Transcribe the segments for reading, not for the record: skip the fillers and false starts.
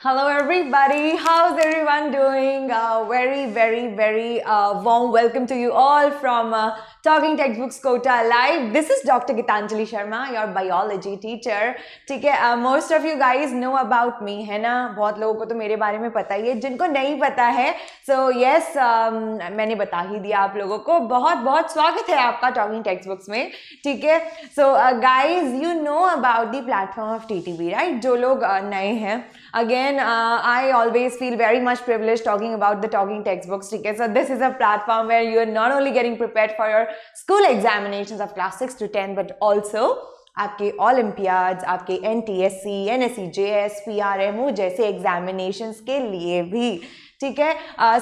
Hello everybody, how's everyone doing? Very warm welcome to you all from Talking Textbooks Kota Live. This is Dr. Gitanjali Sharma, your biology teacher. ठीक है, most of you guys know about me, है ना? बहुत लोगों को तो मेरे बारे में पता ही है, जिनको नहीं पता है, so yes, मैंने बता ही दिया आप लोगों को. बहुत बहुत स्वागत है आपका Talking Textbooks में, ठीक है? So guys, you know about the platform of TTB, right? जो लोग नए हैं, again I always feel very much privileged talking about the Talking Textbooks. Okay, so this is a platform where you are not only getting prepared for your school examinations of class 6 to 10 but also आपके Olympiads, आपके NTSC, NSE, JS, PRMO जैसे examinations के लिए भी. ठीक है,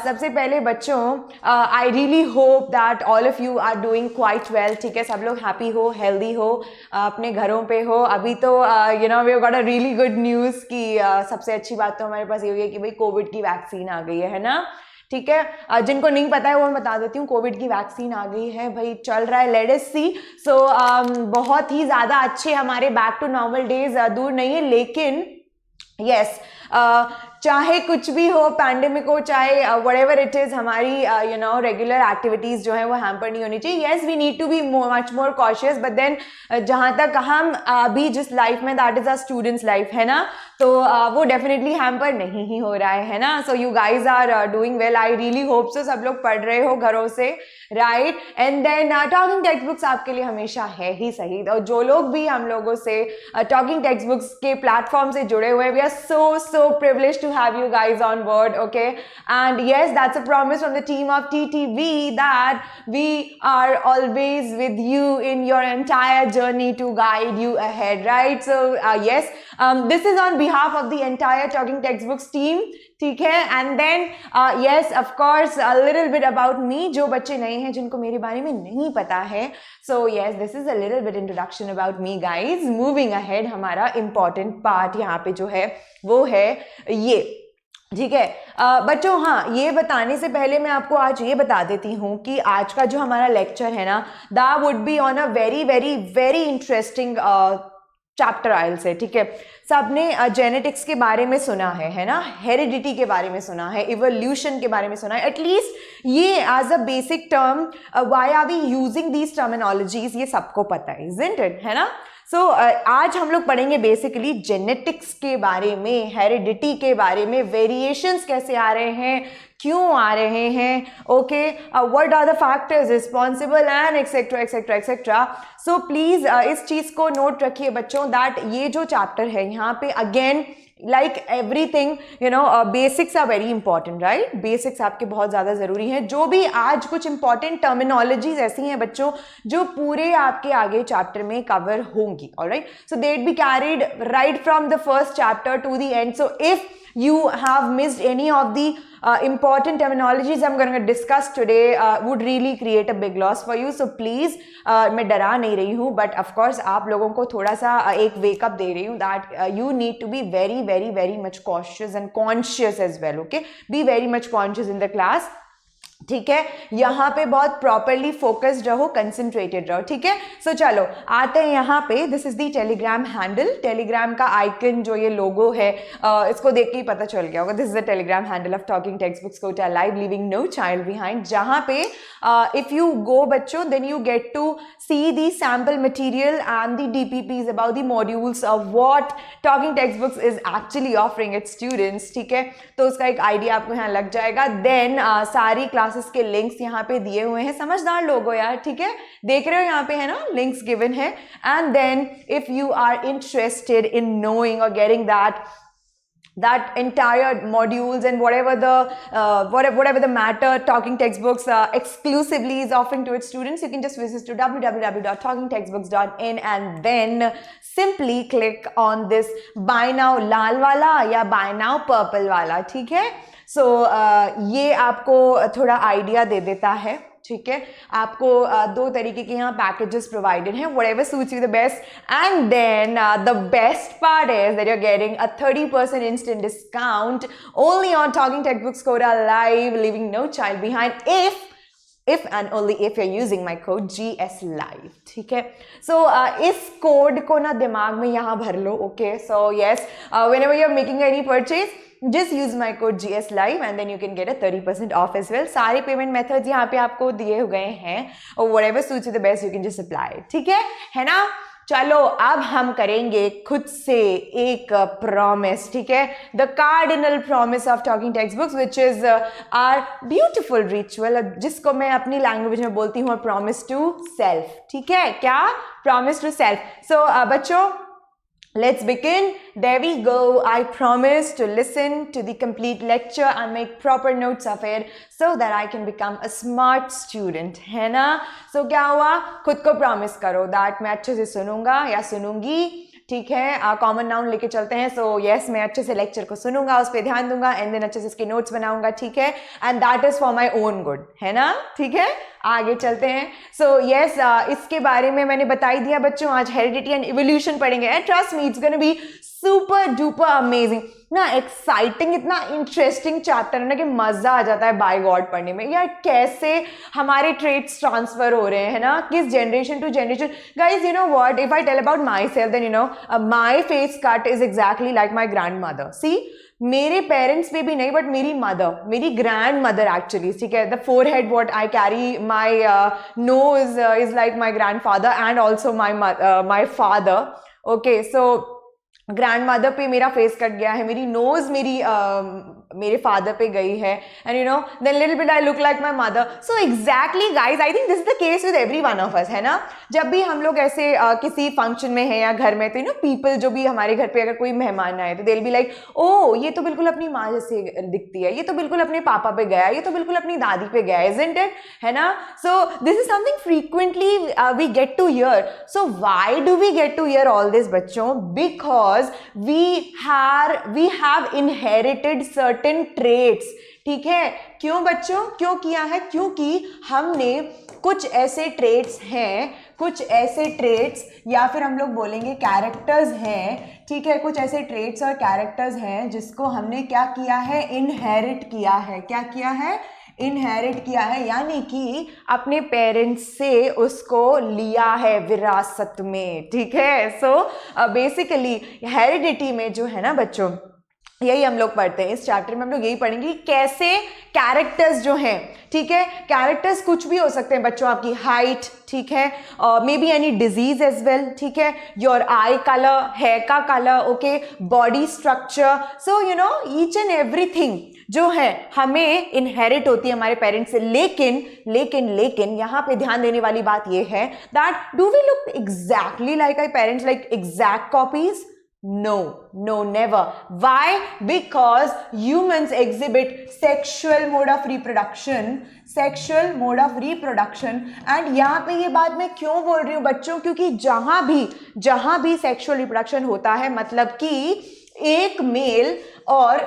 सबसे पहले बच्चों I really hope that all of you are doing quite well. ठीक है, सब लोग हैप्पी हो, हेल्दी हो, अपने घरों पे हो. अभी तो you know we got a really good news कि सबसे अच्छी बात तो हमारे पास ये हुई है कि भाई कोविड की वैक्सीन आ गई है ना. ठीक है, जिनको नहीं पता है वो मैं बता देती हूँ, कोविड की वैक्सीन आ गई है भाई, चल रहा है, लेट अस सी. सो बहुत ही ज़्यादा अच्छे हमारे बैक टू नॉर्मल डेज दूर नहीं है, लेकिन यस चाहे कुछ भी हो, पैंडेमिक हो, चाहे व्हाटएवर इट इज, हमारी यू नो रेगुलर एक्टिविटीज जो है वो हैम्पर नहीं होनी चाहिए. Yes we need to be much more cautious, but then जहाँ तक हम अभी जिस लाइफ में, that is a students life, है ना, तो वो डेफिनेटली हैम्पर नहीं ही हो रहा है ना. So you guys are doing well, I really hope so. सब लोग पढ़ रहे हो घरों से, right? And then talking text books आपके लिए हमेशा है ही सही. और जो लोग भी हम लोगों से टॉकिंग टेक्स्ट बुक्स के प्लेटफॉर्म से जुड़े हुए, we are so privileged to have you guys on board. Okay, and yes, that's a promise from the team of TTV that we are always with you in your entire journey to guide you ahead, right? So yes, this is on behalf of the entire Talking Textbooks team. ठीक है, and then yes of course a little bit about me, जो बच्चे नए हैं जिनको मेरे बारे में नहीं पता है. So yes, this is a little bit introduction about me guys. Moving ahead, हमारा इंपॉर्टेंट पार्ट यहाँ पे जो है वो है ये. ठीक है बच्चों, हाँ, ये बताने से पहले मैं आपको आज ये बता देती हूँ कि आज का जो हमारा लेक्चर है ना, that would be on a very interesting chapter I'll say. ठीक है, सबने जेनेटिक्स के बारे में सुना है ना, हेरिडिटी के बारे में सुना है, इवोल्यूशन के बारे में सुना है, एटलीस्ट ये as a basic term. Why are we using these terminologies, ये सबको पता है, इजंट इट, है ना. सो आज हम लोग पढ़ेंगे बेसिकली जेनेटिक्स के बारे में, हेरिडिटी के बारे में, वेरिएशंस कैसे आ रहे हैं, क्यों आ रहे हैं, okay, what are the factors responsible and etcetera etcetera etcetera. So please इस चीज को नोट रखिए बच्चों, दैट ये जो चैप्टर है यहाँ पे again like everything you know basics are very important, right? Basics आपके बहुत ज़्यादा ज़रूरी हैं. जो भी आज कुछ इंपॉर्टेंट टर्मिनोलॉजीज ऐसी हैं बच्चों जो पूरे आपके आगे चैप्टर में कवर होंगी, alright? So they be carried right from the first chapter two the end. So if you have missed any of the important terminologies I'm going to discuss today, would really create a big loss for you. So please, मैं डरा नहीं रही हूँ, but of course आप लोगों को थोड़ा सा एक wake up दे रही हूँ that you need to be very much cautious and conscious as well. Okay, be very much conscious in the class. ठीक है, यहाँ पे बहुत प्रॉपरली फोकस्ड रहो, कंसंट्रेटेड रहो. ठीक है, सो चलो आते हैं यहाँ पे. This is the Telegram handle. Telegram का आइकन जो ये लोगो है, इसको देख के ही पता चल गया होगा. This is the Telegram handle of talking text books Kota live, living no child behind. जहाँ पे इफ यू गो बच्चों, then you get to see the sample material and the DPPs about the modules of what talking text books is actually offering its students. ठीक है, तो उसका एक idea आपको यहाँ लग जाएगा. देन सारी क्लासेस के लिंक्स यहाँ पे दिए हुए हैं. समझदार लोग हो यार, ठीक है, देख रहे हो यहाँ पे है ना, लिंक्स गिवन है. And then if you are interested in knowing और getting that entire modules and whatever the matter Talking Textbooks exclusively is offering to its students, you can just visit to www.talkingtextbooks.in and then simply click on this buy now लाल वाला या buy now purple वाला. ठीक है, सो ये आपको थोड़ा idea दे देता है. ठीक है, आपको दो तरीके के यहाँ पैकेजेस प्रोवाइडेड हैं, whatever suits you the best. And then the best part is that you are getting a 30% instant discount only on talking text books Kota live, living no child behind, if and only if you're using my code GS Live. ठीक है, so इस code को ना दिमाग में यहाँ भर लो. okay, so yes, whenever you're making any purchase, just use my code GS Live and then you can get a 30% off as well. सारे पेमेंट मेथड्स यहाँ पे आपको दिए गए हैं और whatever suits you the best you can just apply. ठीक है ना? चलो अब हम करेंगे खुद से एक प्रॉमिस, ठीक है, the cardinal promise of talking text books which is our beautiful ritual, जिसको मैं अपनी लैंग्वेज में बोलती हूँ प्रॉमिस टू सेल्फ. ठीक है, क्या? Promise to self. सो बच्चों, let's begin. There we go. I promise to listen to the complete lecture and make proper notes of it so that I can become a smart student, है ना? So क्या हुआ? खुद को promise करो that मैं अच्छे से सुनूंगा या सुनूंगी. ठीक है, कॉमन नाउन लेके चलते हैं. सो यस, मैं अच्छे से लेक्चर को सुनूंगा, उस पर ध्यान दूंगा एंड देन अच्छे से इसके नोट्स बनाऊंगा. ठीक है, and that is for my own good, है ना? ठीक है, आगे चलते हैं. सो यस, इसके बारे में मैंने बता ही दिया बच्चों. आज हेरिडिटी एंड इवोल्यूशन पढ़ेंगे and trust me it's gonna be super duper amazing ना, एक्साइटिंग, इतना इंटरेस्टिंग चैप्टर है ना कि मजा आ जाता है बाय गॉड पढ़ने में. यार कैसे हमारे ट्रेड्स ट्रांसफर हो रहे हैं ना, किस generation to generation. Guys you know what, if I tell about myself then you know my face cut is exactly like my grandmother. See, मेरे पेरेंट्स पे भी नहीं बट मेरी मदर, मेरी ग्रैंड मदर एक्चुअली. ठीक है, the four head what I carry, my nose is like my grand father and also my father. Okay, so grand mother पे मेरा फेस कट गया है, मेरी नोज मेरे फादर पे गई है and you know then little bit I look like my mother. So exactly guys, I think this is the case with every one of us, है ना? जब भी हम लोग ऐसे किसी फंक्शन में है या घर में, तो यू नो पीपल जो भी हमारे घर पे अगर कोई मेहमान आए तो दे विल बी लाइक, ओ ये तो बिल्कुल अपनी माँ जैसे दिखती है, ये तो बिल्कुल अपने पापा पे गया, ये तो बिल्कुल अपनी दादी पे गया, इजंट इट, है ना? So this is something frequently we get to hear. So why do we get to hear all this बच्चों? Because we have inherited certain traits. ठीक है, क्यों बच्चों? क्यों किया है? क्योंकि हमने कुछ ऐसे ट्रेट्स हैं, कुछ ऐसे ट्रेट्स या फिर हम लोग बोलेंगे कैरेक्टर्स हैं. ठीक है, कुछ ऐसे ट्रेट्स और कैरेक्टर्स हैं जिसको हमने क्या किया है? इनहेरिट किया है. क्या किया है? इनहेरिट किया है, यानी कि अपने पेरेंट्स से उसको लिया है विरासत में. ठीक है, सो बेसिकली हेरिडिटी में जो है ना बच्चों, यही हम लोग पढ़ते हैं. इस चैप्टर में हम लोग यही पढ़ेंगे कि कैसे कैरेक्टर्स जो हैं, ठीक है, कैरेक्टर्स कुछ भी हो सकते हैं बच्चों. आपकी हाइट, ठीक है, may be any disease as well. ठीक है, योर आई कलर, हेयर का colour, okay, body structure. So you know each and everything जो है हमें इनहेरिट होती है हमारे पेरेंट्स से. लेकिन लेकिन लेकिन यहाँ पे ध्यान देने वाली बात ये है that do we look exactly like our parents, like exact copies? No, never. Why? Because humans exhibit sexual mode of reproduction. And यहाँ पे ये बात मैं क्यों बोल रही हूँ बच्चों? क्योंकि जहाँ भी सेक्सुअल रिप्रोडक्शन होता है, मतलब कि एक मेल और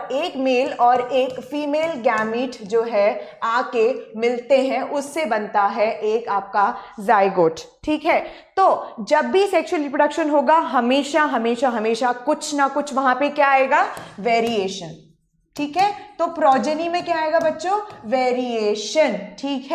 एक फीमेल गैमीट जो है आके मिलते हैं, उससे बनता है एक आपका जाइगोट. ठीक है, तो जब भी सेक्सुअल रिप्रोडक्शन होगा हमेशा हमेशा हमेशा कुछ ना कुछ वहां पे क्या आएगा? वेरिएशन. ठीक है, तो प्रोजेनी में क्या आएगा बच्चों? वेरिएशन. ठीक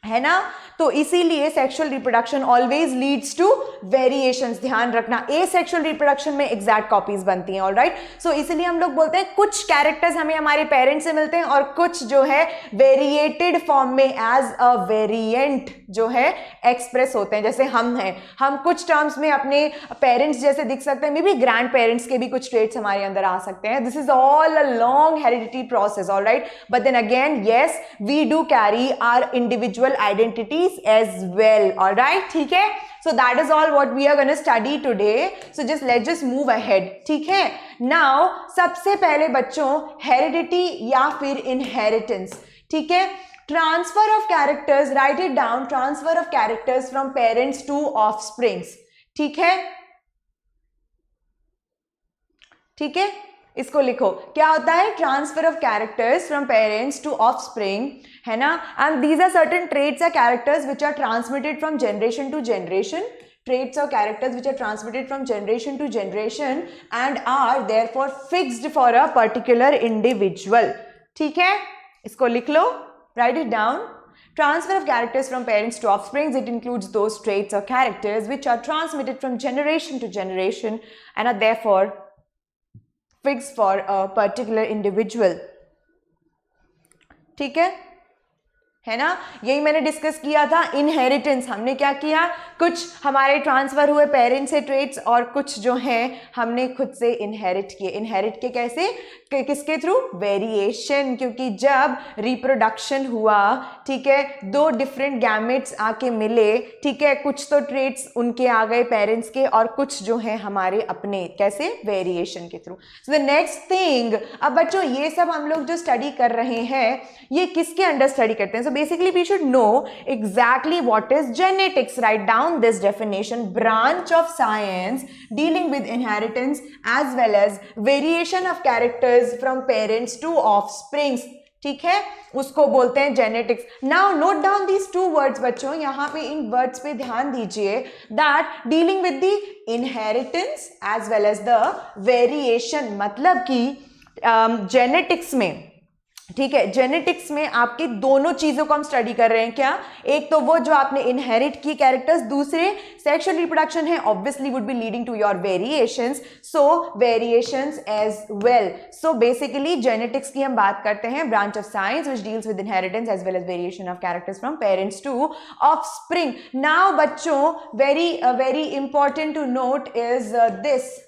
है ना? तो इसीलिए sexual reproduction always leads to variations. ध्यान रखना, ए सेक्सुअल रिप्रोडक्शन में एग्जैक्ट कॉपीज बनती हैं. ऑलराइट, सो इसीलिए हम लोग बोलते हैं कुछ कैरेक्टर्स हमें हमारे पेरेंट्स से मिलते हैं और कुछ जो है वेरिएटेड फॉर्म में एज अ वेरिएंट जो है एक्सप्रेस होते हैं. जैसे हम हैं, हम कुछ टर्म्स में अपने पेरेंट्स जैसे दिख सकते हैं, मे बी ग्रैंड पेरेंट्स के भी कुछ ट्रेट्स हमारे अंदर आ सकते हैं. This is all a long heredity process. Alright, but then again yes, we do carry our individual identities as well. All right, ठीक है, so that is all what we are going to study today. So let's move ahead. ठीक है, now सबसे पहले बच्चों heredity या फिर inheritance. ठीक है, transfer of characters, write it down, transfer of characters from parents to offsprings. ठीक है, ठीक है, इसको लिखो. क्या होता है? Transfer of characters from parents to offspring, है ना? And these are certain traits और characters which are transmitted from generation to generation. traits or characters which are transmitted from generation to generation and are therefore fixed for a particular individual. ठीक है, इसको लिख लो, write it down. Transfer of characters from parents to offsprings, it includes those traits or characters which are transmitted from generation to generation and are therefore fix for a particular individual. ठीक है ना, यही मैंने discuss किया था। Inheritance हमने क्या किया, कुछ हमारे ट्रांसफर हुए पेरेंट्स से ट्रेट्स और कुछ जो हैं हमने खुद से इनहेरिट किए। इनहेरिट के कैसे, किसके थ्रू, वेरिएशन, क्योंकि जब रिप्रोडक्शन हुआ, ठीक है, दो डिफरेंट गैमेट्स आके मिले, ठीक है, कुछ तो ट्रेट्स उनके आ गए पेरेंट्स के और कुछ जो है हमारे अपने, कैसे, वेरिएशन के through. So the next thing, अब बच्चों ये सब हम लोग जो स्टडी कर रहे हैं ये किसके अंडर स्टडी करते हैं? So basically we should know exactly what is genetics. Write down this definition: branch of science dealing with inheritance as well as variation of characters from parents to offsprings. ठीक है, उसको बोलते हैं genetics. Now note down these two words बच्चों, यहां पे इन words पे ध्यान दीजिए, that dealing with the inheritance as well as the variation, मतलब कि जेनेटिक्स में, ठीक है, जेनेटिक्स में आपके दोनों चीजों को हम स्टडी कर रहे हैं। क्या, एक तो वो जो आपने इनहेरिट की कैरेक्टर्स, दूसरे सेक्सुअल रिप्रोडक्शन है, obviously would be leading to your variations, so variations as well. So basically genetics की हम बात करते हैं, branch of science which deals with inheritance as well as variation of characters from parents to offspring. Now बच्चों very important to note is this,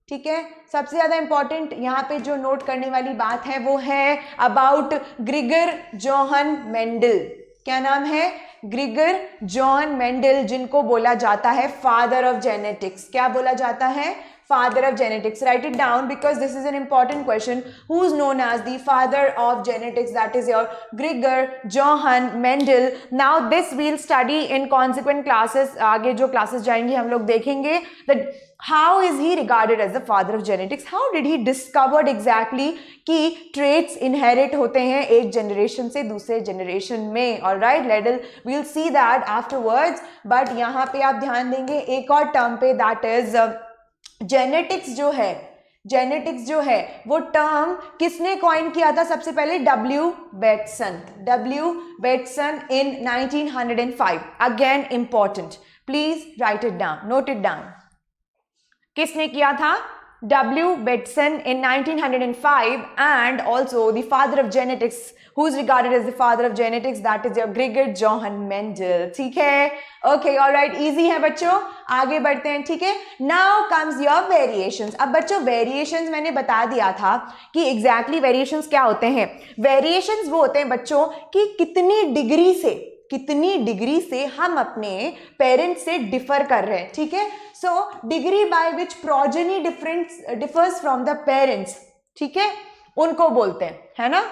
ठीक है, सबसे ज्यादा इंपॉर्टेंट यहाँ पे जो नोट करने वाली बात है वो है अबाउट ग्रिगर जोहन मेंडल। क्या नाम है? ग्रिगर जॉन मेंडल, जिनको बोला जाता है फादर ऑफ जेनेटिक्स। क्या बोला जाता है? father of genetics. Write it down because this is an important question. Who's known as the father of genetics? That is your Gregor Johann Mendel. Now this we'll study in consequent classes. आगे जो classes जाएंगी हम लोग देखेंगे that how is he regarded as the father of genetics? How did he discovered exactly कि traits inherit होते हैं एक generation से दूसरे generation में? All right, we'll see that afterwards. But यहाँ पे आप ध्यान देंगे एक और term पे, that is जेनेटिक्स जो है वो टर्म किसने कॉइन किया था सबसे पहले? W Bateson in 1905। Again important, please right it down, note it down. किसने किया था? W. Bettson in 1905, and also the father of genetics, who is regarded as the father of genetics, that is your Gregor Johann Mendel. ठीक है? Okay, all right, easy है बच्चों, आगे बढ़ते हैं। ठीक है, now comes your variations. अब बच्चों variations मैंने बता दिया था कि exactly variations क्या होते हैं। Variations वो होते हैं बच्चों कि कितनी डिग्री से हम अपने पेरेंट्स से डिफर कर रहे हैं। ठीक है, so degree by which progeny differs from the parents, ठीक है, उनको बोलते हैं, है ना।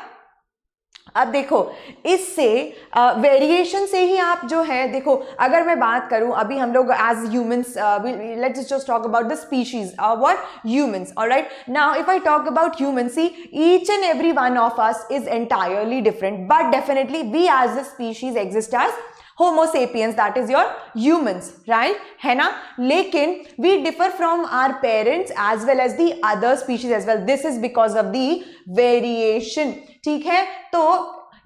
अब देखो इससे वेरिएशन से ही आप जो है, देखो अगर मैं बात करूं, अभी हम लोग as humans, let's just talk about the species, what, humans. Alright, now if I talk about humans, see each and every one of us is entirely different, but definitely we as the species exist as Homo sapiens, that is your humans, right? है ना, लेकिन we differ from our parents as well as the other species as well. This is because of the variation. ठीक है, तो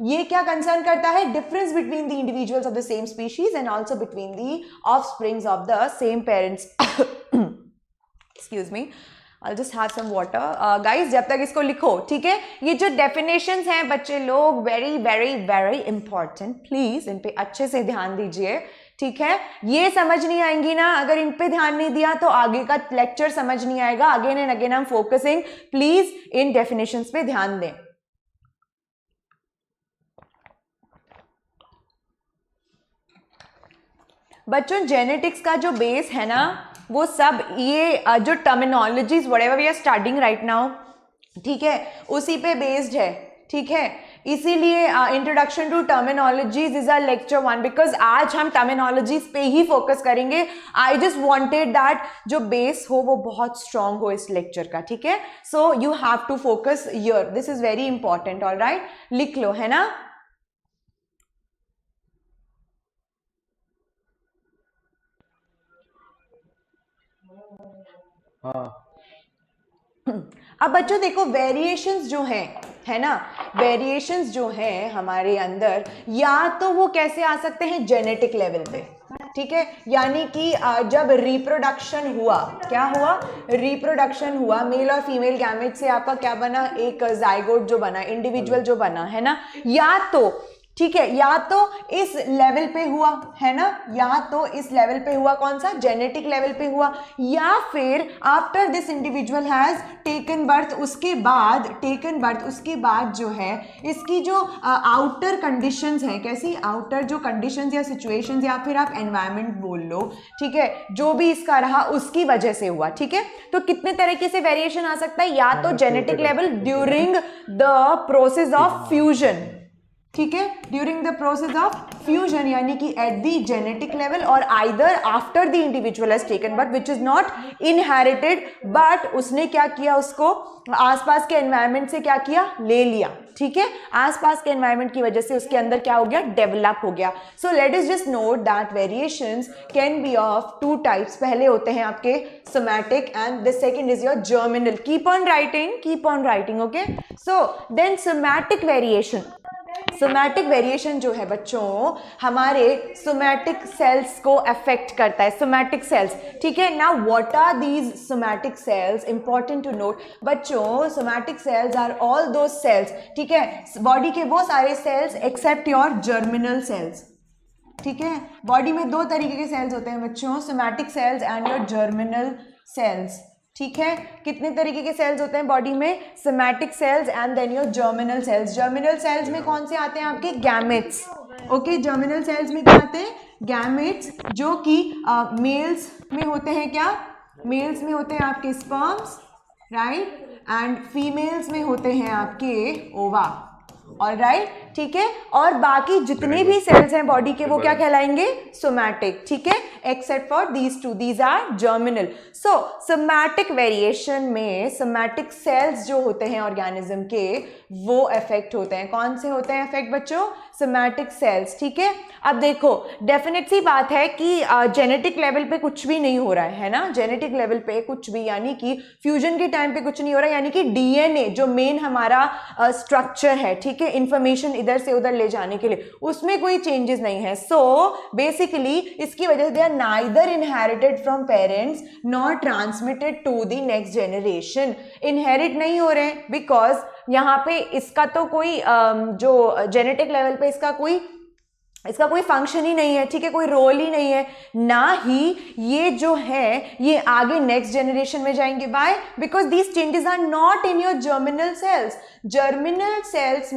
ये क्या concern करता है? Difference between the individuals of the same species and also between the offsprings of the same parents. Excuse me, I'll just have some water. Guys, जब तक इसको लिखो, ठीक है, ये जो definitions हैं बच्चे लोग, very important, please इन पे अच्छे से ध्यान दीजिए। ठीक है, ये समझ नहीं आएंगी ना अगर इन पे ध्यान नहीं दिया तो आगे का लेक्चर समझ नहीं आएगा। Again and again I am focusing, please in definitions पे ध्यान दें। बच्चों जेनेटिक्स का जो बेस है ना, वो सब ये जो terminologies whatever we are studying right now, ठीक है, उसी पे बेस्ड है। ठीक है, इसीलिए introduction to terminologies is a lecture 1, because आज हम टर्मिनोलॉजीज पे ही फोकस करेंगे। आई जस्ट वांटेड दैट जो बेस हो वो बहुत स्ट्रांग हो इस लेक्चर का। ठीक है, so you have to focus here, this is very important. Alright, लिख लो, है ना। अब बच्चों देखो वेरिएशंस जो हैं, है ना, वेरिएशंस जो हैं हमारे अंदर, या तो वो कैसे आ सकते हैं? जेनेटिक लेवल पे, ठीक है, यानी कि जब रिप्रोडक्शन हुआ, क्या हुआ, रिप्रोडक्शन हुआ, मेल और फीमेल गैमेट से आपका क्या बना, एक जाइगोट जो बना, इंडिविजुअल जो बना, है ना, या तो ठीक है, या तो इस लेवल पे हुआ, है ना, या तो इस लेवल पे हुआ, कौन सा, जेनेटिक लेवल पे हुआ, या फिर after this individual has taken birth, उसके बाद टेकन बर्थ, उसके बाद जो है इसकी जो आउटर कंडीशंस हैं, कैसी आउटर जो कंडीशंस या सिचुएशंस या फिर आप एनवायरनमेंट बोल लो, ठीक है, जो भी इसका रहा उसकी वजह से हुआ, ठीक है। तो कितने तरीके से वेरिएशन आ सकता है, या तो genetic level during the process of fusion, ठीक है, during the process of fusion, यानी कि एट द जेनेटिक लेवल, और either after the individual has taken birth which is not inherited, but उसने क्या किया, उसको आसपास के एनवायरनमेंट से क्या किया, ले लिया, ठीक है, आसपास के एनवायरनमेंट की वजह से उसके अंदर क्या हो गया, डेवलप हो गया। So let us just note that variations can be of two types, पहले होते हैं आपके somatic and the second is your germinal. Keep on writing, okay. So then somatic variation, somatic variation जो है बच्चों हमारे सोमैटिक सेल्स को affect करता है, सोमैटिक सेल्स, ठीक है ना। What are these somatic cells, important to note बच्चों, सोमैटिक सेल्स आर ऑल दो सेल्स, ठीक है, बॉडी के वो सारे cells except your germinal cells, ठीक है। बॉडी में दो तरीके के सेल्स होते हैं बच्चों, somatic cells and your germinal cells, ठीक है। कितने तरीके के सेल्स होते हैं बॉडी में, somatic cells and then your germinal cells. Germinal cells में कौन से आते हैं आपके, गैमेट्स, ओके। जर्मिनल सेल्स में क्या आते हैं, गैमेट्स, जो कि मेल्स में होते हैं, क्या, मेल्स में होते हैं आपके स्पर्म्स, राइट, एंड फीमेल्स में होते हैं आपके ओवा, ऑलराइट, ठीक है। और बाकी जितने भी सेल्स हैं बॉडी के वो क्या कहलाएंगे, सोमैटिक, ठीक है, except for these two, these are germinal. So somatic variation में सोमैटिक सेल्स जो होते हैं ऑर्गेनिज्म के वो अफेक्ट होते हैं, कौन से होते हैं अफेक्ट बच्चों, सोमैटिक सेल्स, ठीक है। अब देखो डेफिनेट सी बात है कि जेनेटिक लेवल पे कुछ भी नहीं हो रहा है ना, जेनेटिक लेवल पे कुछ भी, यानी कि फ्यूजन के टाइम पे कुछ नहीं हो रहा है, यानी कि डीएनए जो मेन हमारा स्ट्रक्चर है, ठीक है, इंफॉर्मेशन इधर से उधर ले जाने के लिए, उसमें कोई चेंजेस नहीं है। सो बेसिकली इसकी वजह से they are neither inherited from parents not transmitted to the next generation, inherit नहीं हो रहे हैं बिकॉज यहाँ पे इसका तो कोई जो जेनेटिक लेवल पे इसका कोई फंक्शन ही नहीं है, ठीक है, कोई रोल ही नहीं है, ना ही ये जो है ये आगे नेक्स्ट जनरेशन में जाएंगे। By because these changes are not in your germinal cells. Germinal cells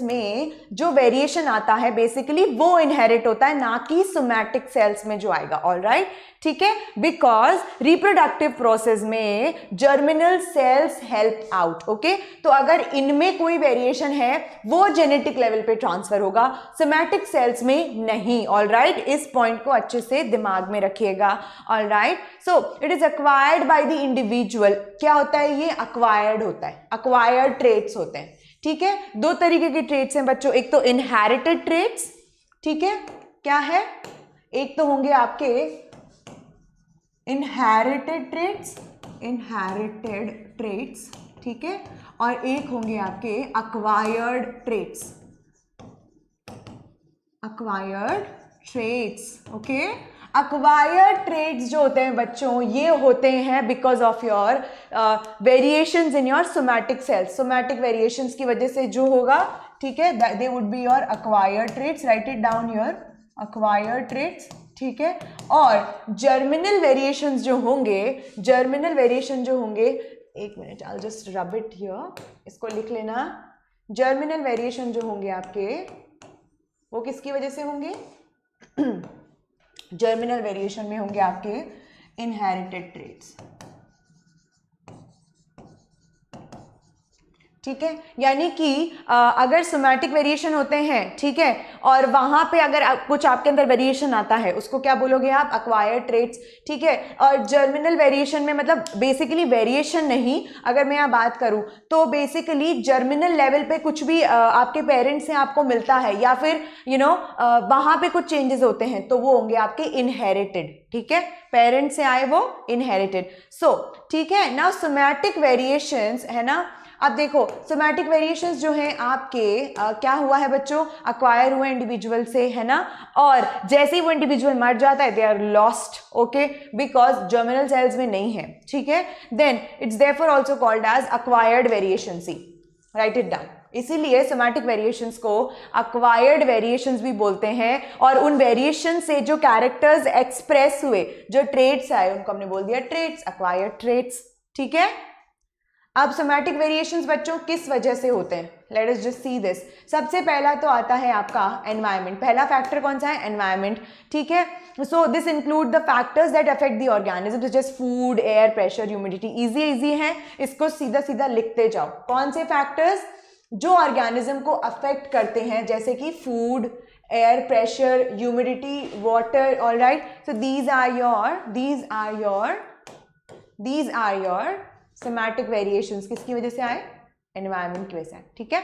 में जो वेरिएशन आता है बेसिकली वो इनहेरिट होता है, ना कि सोमैटिक सेल्स में जो आएगा, ऑलराइट, ठीक है, बिकॉज रिप्रोडक्टिव प्रोसेस में germinal cells help out, okay. तो अगर इनमें कोई वेरिएशन है वो जेनेटिक लेवल पे ट्रांसफर होगा, सोमैटिक सेल्स में नहीं, ऑलराइट, इस पॉइंट को अच्छे से दिमाग में रखिएगा, alright. So it is acquired by the individual, क्या होता है ये, एक्वायर्ड होता है, एक्वायर्ड ट्रेट्स होते हैं, ठीक है। दो तरीके के ट्रेट्स हैं बच्चों, एक तो इनहेरिटेड ट्रेट्स, ठीक है, क्या है, एक तो होंगे आपके इनहेरिटेड ट्रेट्स, ठीक है, और एक होंगे आपके acquired traits, okay. Acquired traits जो होते हैं बच्चों ये होते हैं because of your variations in your somatic cells, somatic variations की वजह से जो होगा, ठीक है, दे would be your acquired traits, right it down your acquired traits, ठीक है। और जर्मिनल वेरिएशंस जो होंगे, एक minute, I will just rub it here, इसको लिख लेना। जर्मिनल वेरिएशन जो होंगे आपके वो किसकी वजह से होंगे, जर्मिनल वेरिएशन में होंगे आपके इनहेरिटेड ट्रेट्स, ठीक है। यानी कि अगर सोमैटिक वेरिएशन होते हैं, ठीक है, और वहां पे अगर कुछ आपके अंदर वेरिएशन आता है उसको क्या बोलोगे आप, एक्वायर्ड ट्रेट्स, ठीक है। और जर्मिनल वेरिएशन में मतलब बेसिकली वेरिएशन नहीं, अगर मैं यहाँ बात करूं तो बेसिकली जर्मिनल लेवल पे कुछ भी आपके पेरेंट्स से आपको मिलता है या फिर वहां पे कुछ चेंजेस होते हैं तो वो होंगे आपके इनहेरिटेड, ठीक है, पेरेंट्स से आए वो इनहेरिटेड। सो ठीक है ना, सोमैटिक वेरिएशंस है ना, अब देखो सोमैटिक वेरिएशंस जो हैं आपके क्या हुआ है बच्चों, अक्वायर हुए इंडिविजुअल से, है ना, और जैसे ही वो इंडिविजुअल मर जाता है they are lost, okay, because germinal cells में नहीं है, ठीक है, then it's therefore also called as acquired variation, see write it down. इसीलिए सोमैटिक वेरिएशंस को अक्वायर्ड वेरिएशंस भी बोलते हैं, और उन वेरिएशन से जो कैरेक्टर्स एक्सप्रेस हुए, जो ट्रेट्स आए, उनको हमने बोल दिया ट्रेट्स, अक्वायर्ड ट्रेट्स, ठीक है। अब सोमैटिक वेरिएशंस बच्चों किस वजह से होते हैं, late us just see this. सबसे पहला तो आता है आपका एनवायरनमेंट, पहला फैक्टर कौन सा है, एनवायरनमेंट, ठीक है। So this include the factors that affect the organism, just food, air, pressure, humidity. Easy है, इसको सीधा सीधा लिखते जाओ। कौन से फैक्टर्स जो ऑर्गेनिज्म को अफेक्ट करते हैं, जैसे कि food, air pressure, humidity, water, alright. So these are your somatic variations. किसकी वजह से आए, एनवायरनमेंट की वजह से, ठीक है,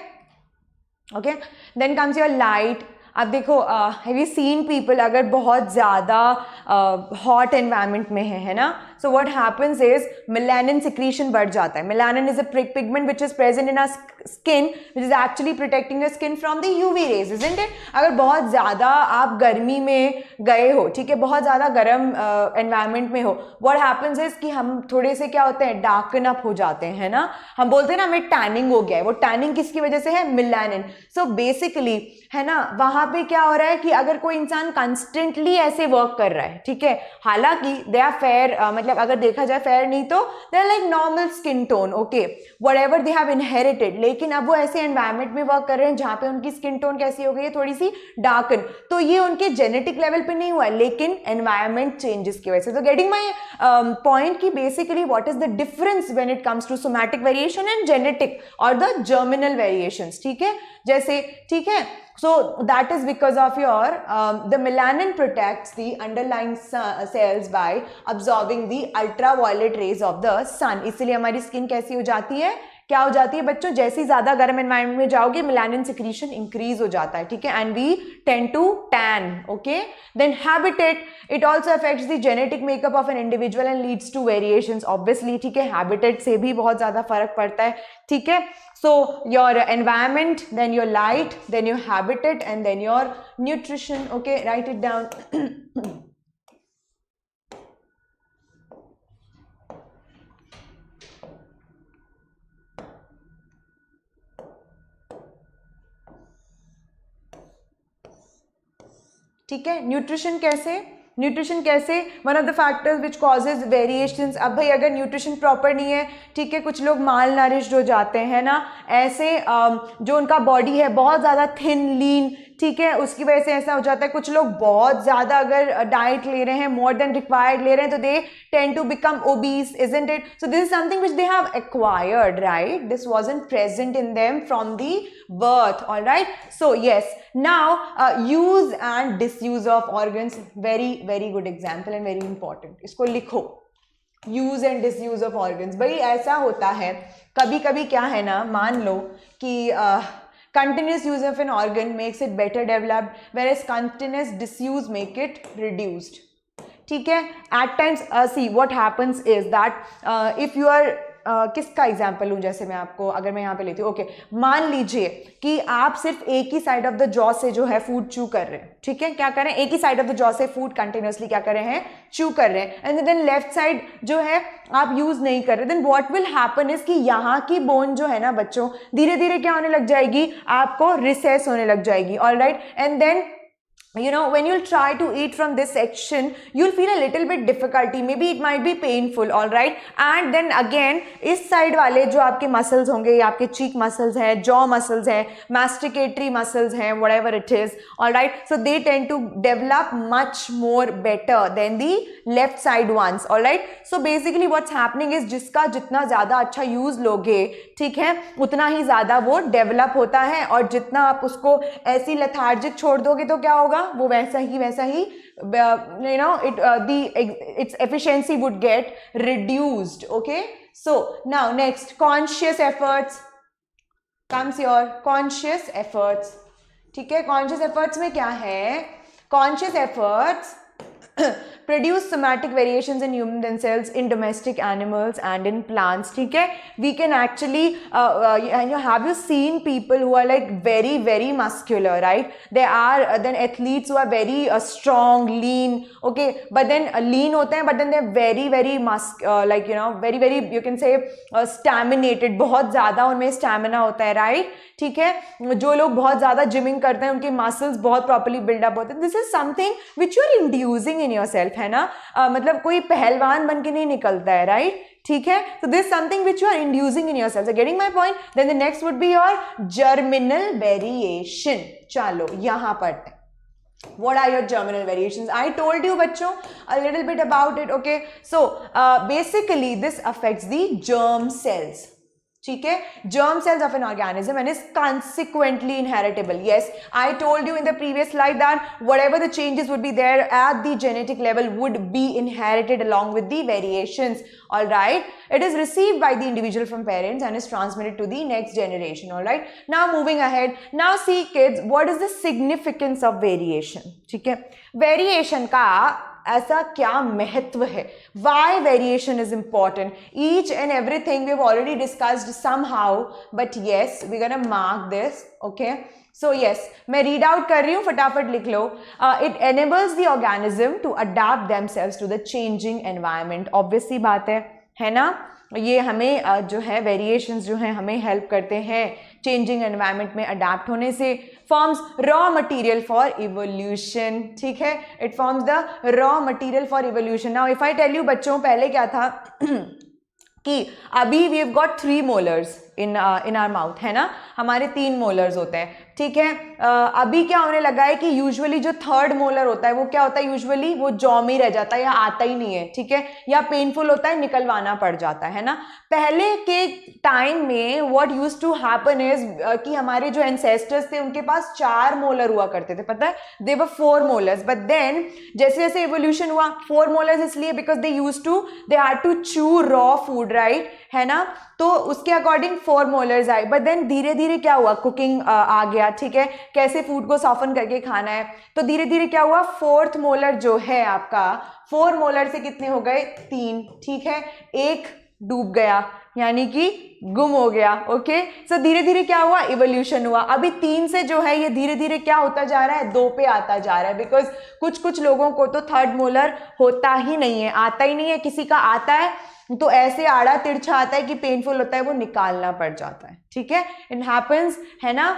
okay. Then comes your light. अब देखो हैव यू सीन पीपल अगर बहुत ज़्यादा हॉट एनवायरनमेंट में है ना, so what happens is melanin secretion बढ़ जाता है। Melanin is a pigment which is present in our skin which is actually protecting your skin from the UV rays, isn't it. अगर बहुत ज़्यादा आप गर्मी में गए हो, ठीक है, बहुत ज़्यादा गर्म एनवायरनमेंट में हो, व्हाट हैपेंस इज कि हम थोड़े से क्या होते हैं, डार्कन अप हो जाते हैं, है ना, हम बोलते हैं ना हमें टैनिंग हो गया है। वो टैनिंग किसकी वजह से है, मेलानिन। सो बेसिकली है ना, वहां पे क्या हो रहा है कि अगर कोई इंसान कंस्टेंटली ऐसे वर्क कर रहा है, ठीक है, हालांकि दे आर फेयर, मतलब अगर देखा जाए फेयर नहीं तो they are like normal skin tone, okay, whatever they have inherited, लेकिन अब वो ऐसे एनवायरनमेंट में वर्क कर रहे हैं जहां पे उनकी स्किन टोन कैसी हो गई है, थोड़ी सी डार्कन। तो ये उनके जेनेटिक लेवल पे नहीं हुआ है, लेकिन एनवायरनमेंट चेंजेस की वजह से। तो गेटिंग माई पॉइंट कि basically what is the difference when it comes to somatic variation and genetic और द जर्मिनल वेरिएशंस, ठीक है, जैसे, ठीक है। So that is because of your the melanin protects the underlying cells by absorbing the ultraviolet rays of the sun। इसलिए हमारी skin कैसी हो जाती है, क्या हो जाती है बच्चों, जैसे ज़्यादा गर्म एनवायरनमेंट में जाओगे मेलानिन सिक्रीशन इंक्रीज हो जाता है, ठीक है, and we tend to tan, okay. Then habitat, it also affects the genetic makeup of an individual and leads to variations, obviously, ठीक है, हैबिटेट से भी बहुत ज़्यादा फर्क पड़ता है, ठीक है। So your environment, then your light, then your habitat, and then your nutrition, okay, write it down. ठीक है, न्यूट्रिशन कैसे, न्यूट्रिशन कैसे, one of the factors which causes variations. अब भाई अगर न्यूट्रिशन प्रॉपर नहीं है, ठीक है, कुछ लोग माल नरिश्ड हो जाते हैं ना, ऐसे जो उनका बॉडी है बहुत ज़्यादा थिन लीन, ठीक है, उसकी वजह से ऐसा हो जाता है। कुछ लोग बहुत ज़्यादा अगर डाइट ले रहे हैं, मोर देन रिक्वायर्ड ले रहे हैं, तो they tend to become obese, isn't it. So this is something which they have acquired, right, this wasn't present in them from the birth, all right। So yes, now use and disuse of organs, very good example and very important। इसको लिखो, use and disuse of organs. भाई ऐसा होता है कभी कभी, क्या है ना, मान लो कि continuous use of an organ makes it better developed, whereas continuous disuse make it reduced, ठीक है। at times see what happens is that if you are किसका एग्जाम्पल लूँ, जैसे मैं आपको, अगर मैं यहाँ पे लेती हूँ, ओके, मान लीजिए कि आप सिर्फ एक ही साइड ऑफ द जॉ से जो है फूड चू कर रहे हैं, ठीक है, क्या कर रहे हैं, एक ही साइड ऑफ द जॉ से फूड कंटिन्यूसली क्या कर रहे हैं, चू कर रहे हैं, एंड देन लेफ्ट साइड जो है आप यूज नहीं कर रहे, then what will happen is कि यहाँ की बोन जो है ना बच्चों, धीरे धीरे क्या होने लग जाएगी, आपको रिसेस होने लग जाएगी, alright, and then you know when you'll try to eat from this section you'll feel a little bit difficulty, maybe it might be painful, all right, and then again इस साइड वाले जो आपके muscles होंगे, या आपके चीक muscles हैं, jaw muscles हैं, masticatory muscles हैं, whatever it is, all right, so they tend to develop much more better than the left side ones, all right। so basically what's happening is जिसका जितना ज़्यादा अच्छा यूज लोगे, ठीक है, उतना ही ज़्यादा वो डेवलप होता है, और जितना आप उसको ऐसी लेथार्जिक छोड़ दोगे तो क्या होगा, वो वैसा ही you know its efficiency would get reduced, okay। so now next, conscious efforts comes your conscious efforts, ठीक है। conscious efforts में क्या है, conscious efforts produce somatic variations in human themselves, in domestic animals and in plants. ठीक है, we can actually have you seen people who are like very very muscular, right? They are then athletes who are very strong, lean, okay, but then lean होते हैं, but then they're very very like you know very very you can say staminated, बहुत ज़्यादा उनमें stamina होता है, right? ठीक है, जो लोग बहुत ज़्यादा जिमिंग करते हैं उनके मसल्स बहुत प्रॉपर्ली बिल्डअप होते हैं. This is something which you are inducing in your self, है ना? मतलब कोई पहलवान बन के नहीं निकलता है, राइट? ठीक है, so this is something which you are inducing in yourself. So getting my point? Then the next would be your germinal variation. चलो यहाँ पढ़ते हैं. What are your germinal variations? I told you बच्चों a little bit about it. Okay, so basically this affects the germ cells. ठीक है, germ cells of an organism and is consequently inheritable. Yes, I told you in the previous slide that whatever the changes would be there at the genetic level would be inherited along with the variations. All right, it is received by the individual from parents and is transmitted to the next generation. All right, now moving ahead, now see kids, what is the significance of variation? ठीक है, variation का ऐसा क्या महत्व है? Why variation is important? Each and everything we have already discussed somehow, but yes, we're gonna mark this. Okay, so yes, मैं read out कर रही हूँ, फटाफट लिख लो. It enables the organism to adapt themselves to the changing environment. Obviously बात है ना? ये हमें जो है वेरिएशंस जो हैं हमें हेल्प करते हैं चेंजिंग एनवायरनमेंट में अडेप्ट होने से. Forms raw material for evolution. ठीक है, it forms the raw material for evolution. Now if I tell you बच्चों, पहले क्या था कि अभी we have got 3 molars in our mouth, है ना? हमारे 3 मोलर्स होते हैं. ठीक है, अभी क्या होने लगा है कि यूजुअली जो 3rd मोलर होता है वो क्या होता है, यूजुअली वो जॉ में रहता है या आता ही नहीं है. ठीक है, या पेनफुल होता है, निकलवाना पड़ जाता है ना? पहले के टाइम में what used to happen is कि हमारे जो एंसेस्टर्स थे उनके पास 4 मोलर हुआ करते थे. पता है, they were 4 molars, but then जैसे जैसे इवोल्यूशन हुआ 4 मोलर्स इसलिए because they had to chew raw food, right, है ना? तो उसके अकॉर्डिंग 4 मोलर्स आए. बट देन धीरे धीरे क्या हुआ, कुकिंग आ गया. ठीक है, कैसे फूड को सॉफन करके खाना है, तो धीरे धीरे क्या हुआ, 4th मोलर जो है आपका 4 मोलर से कितने हो गए, 3. ठीक है, एक डूब गया यानी कि गुम हो गया. ओके, सो धीरे धीरे क्या हुआ, इवोल्यूशन हुआ. अभी 3 से जो है ये धीरे धीरे क्या होता जा रहा है, 2 पे आता जा रहा है. बिकॉज कुछ लोगों को तो 3rd मोलर होता ही नहीं है, आता ही नहीं है. किसी का आता है तो ऐसे आड़ा तिरछा आता है कि पेनफुल होता है, वो निकालना पड़ जाता है. ठीक है, इट हैपन्स, है ना?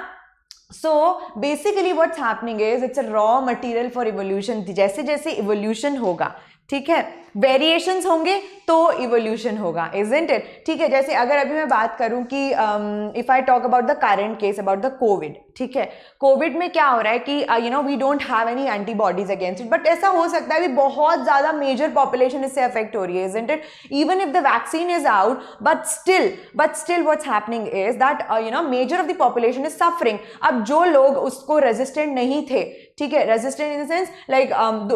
So basically what's happening is it's a raw material for evolution. जैसे जैसे इवोल्यूशन होगा, ठीक है, वेरिएशंस होंगे तो इवोल्यूशन होगा, इजंट इट? ठीक है, जैसे अगर अभी मैं बात करूं कि if I talk about the current case about the COVID. ठीक है, कोविड में क्या हो रहा है कि you know we don't have any antibodies against it, but ऐसा हो सकता है भी बहुत ज्यादा मेजर पॉपुलेशन इससे अफेक्ट हो रही है, isn't it? Even if the vaccine is out, but still what's happening is that you know major of the population is suffering. अब जो लोग उसको रेजिस्टेंट नहीं थे, ठीक है, resistant in the sense like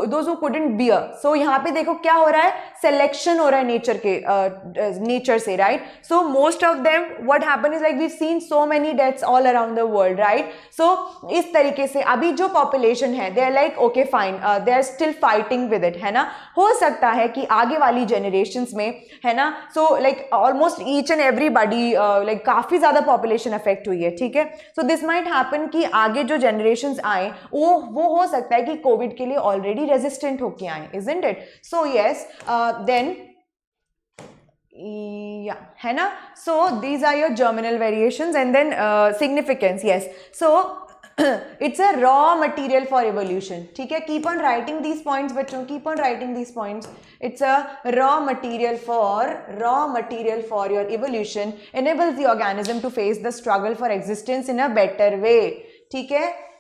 those who couldn't bear, so यहाँ पे देखो क्या हो रहा है, सिलेक्शन हो रहा है नेचर से, right? So most of them what happen is like we seen so many deaths all around the world, right? So इस तरीके से अभी जो पॉपुलेशन है they are like okay fine, they are still fighting with it, है ना? हो सकता है कि आगे वाली जनरेशंस में, है ना, so like almost each and everybody like काफी ज्यादा पॉपुलेशन अफेक्ट हुई है. ठीक है, सो दिस माइट हैपन कि आगे जो जनरेशंस आए वो हो सकता है कि कोविड के लिए ऑलरेडी रेजिस्टेंट होके आए, isn't it? So yes, then yeah, है ना? So these are your germinal variations and then significance. Yes, so it's a raw material for evolution. ठीक है, keep on writing these points बच्चों, keep on writing these points. It's a raw material for your evolution, enables the organism to face the struggle for existence in a better way. ठीक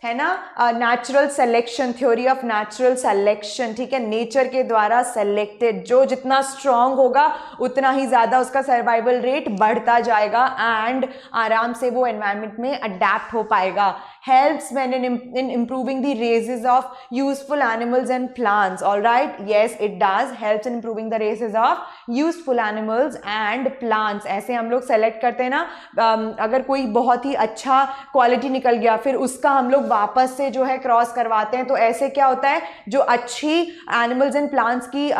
है ना? Natural selection, theory of natural selection. ठीक है, nature के द्वारा selected, जो जितना strong होगा उतना ही ज्यादा उसका सर्वाइवल रेट बढ़ता जाएगा एंड आराम से वो एनवायरनमेंट में अडेप्ट हो पाएगा. helps when in improving the races of useful animals and plants. All right, yes it does, helps in improving the races of useful animals and plants. ऐसे हम लोग सेलेक्ट करते हैं ना, अगर कोई बहुत ही अच्छा क्वालिटी निकल गया फिर उसका हम लोग वापस से जो है क्रॉस करवाते हैं। तो ऐसे क्या होता है, जो अच्छी एनिमल्स एंड प्लांट्स की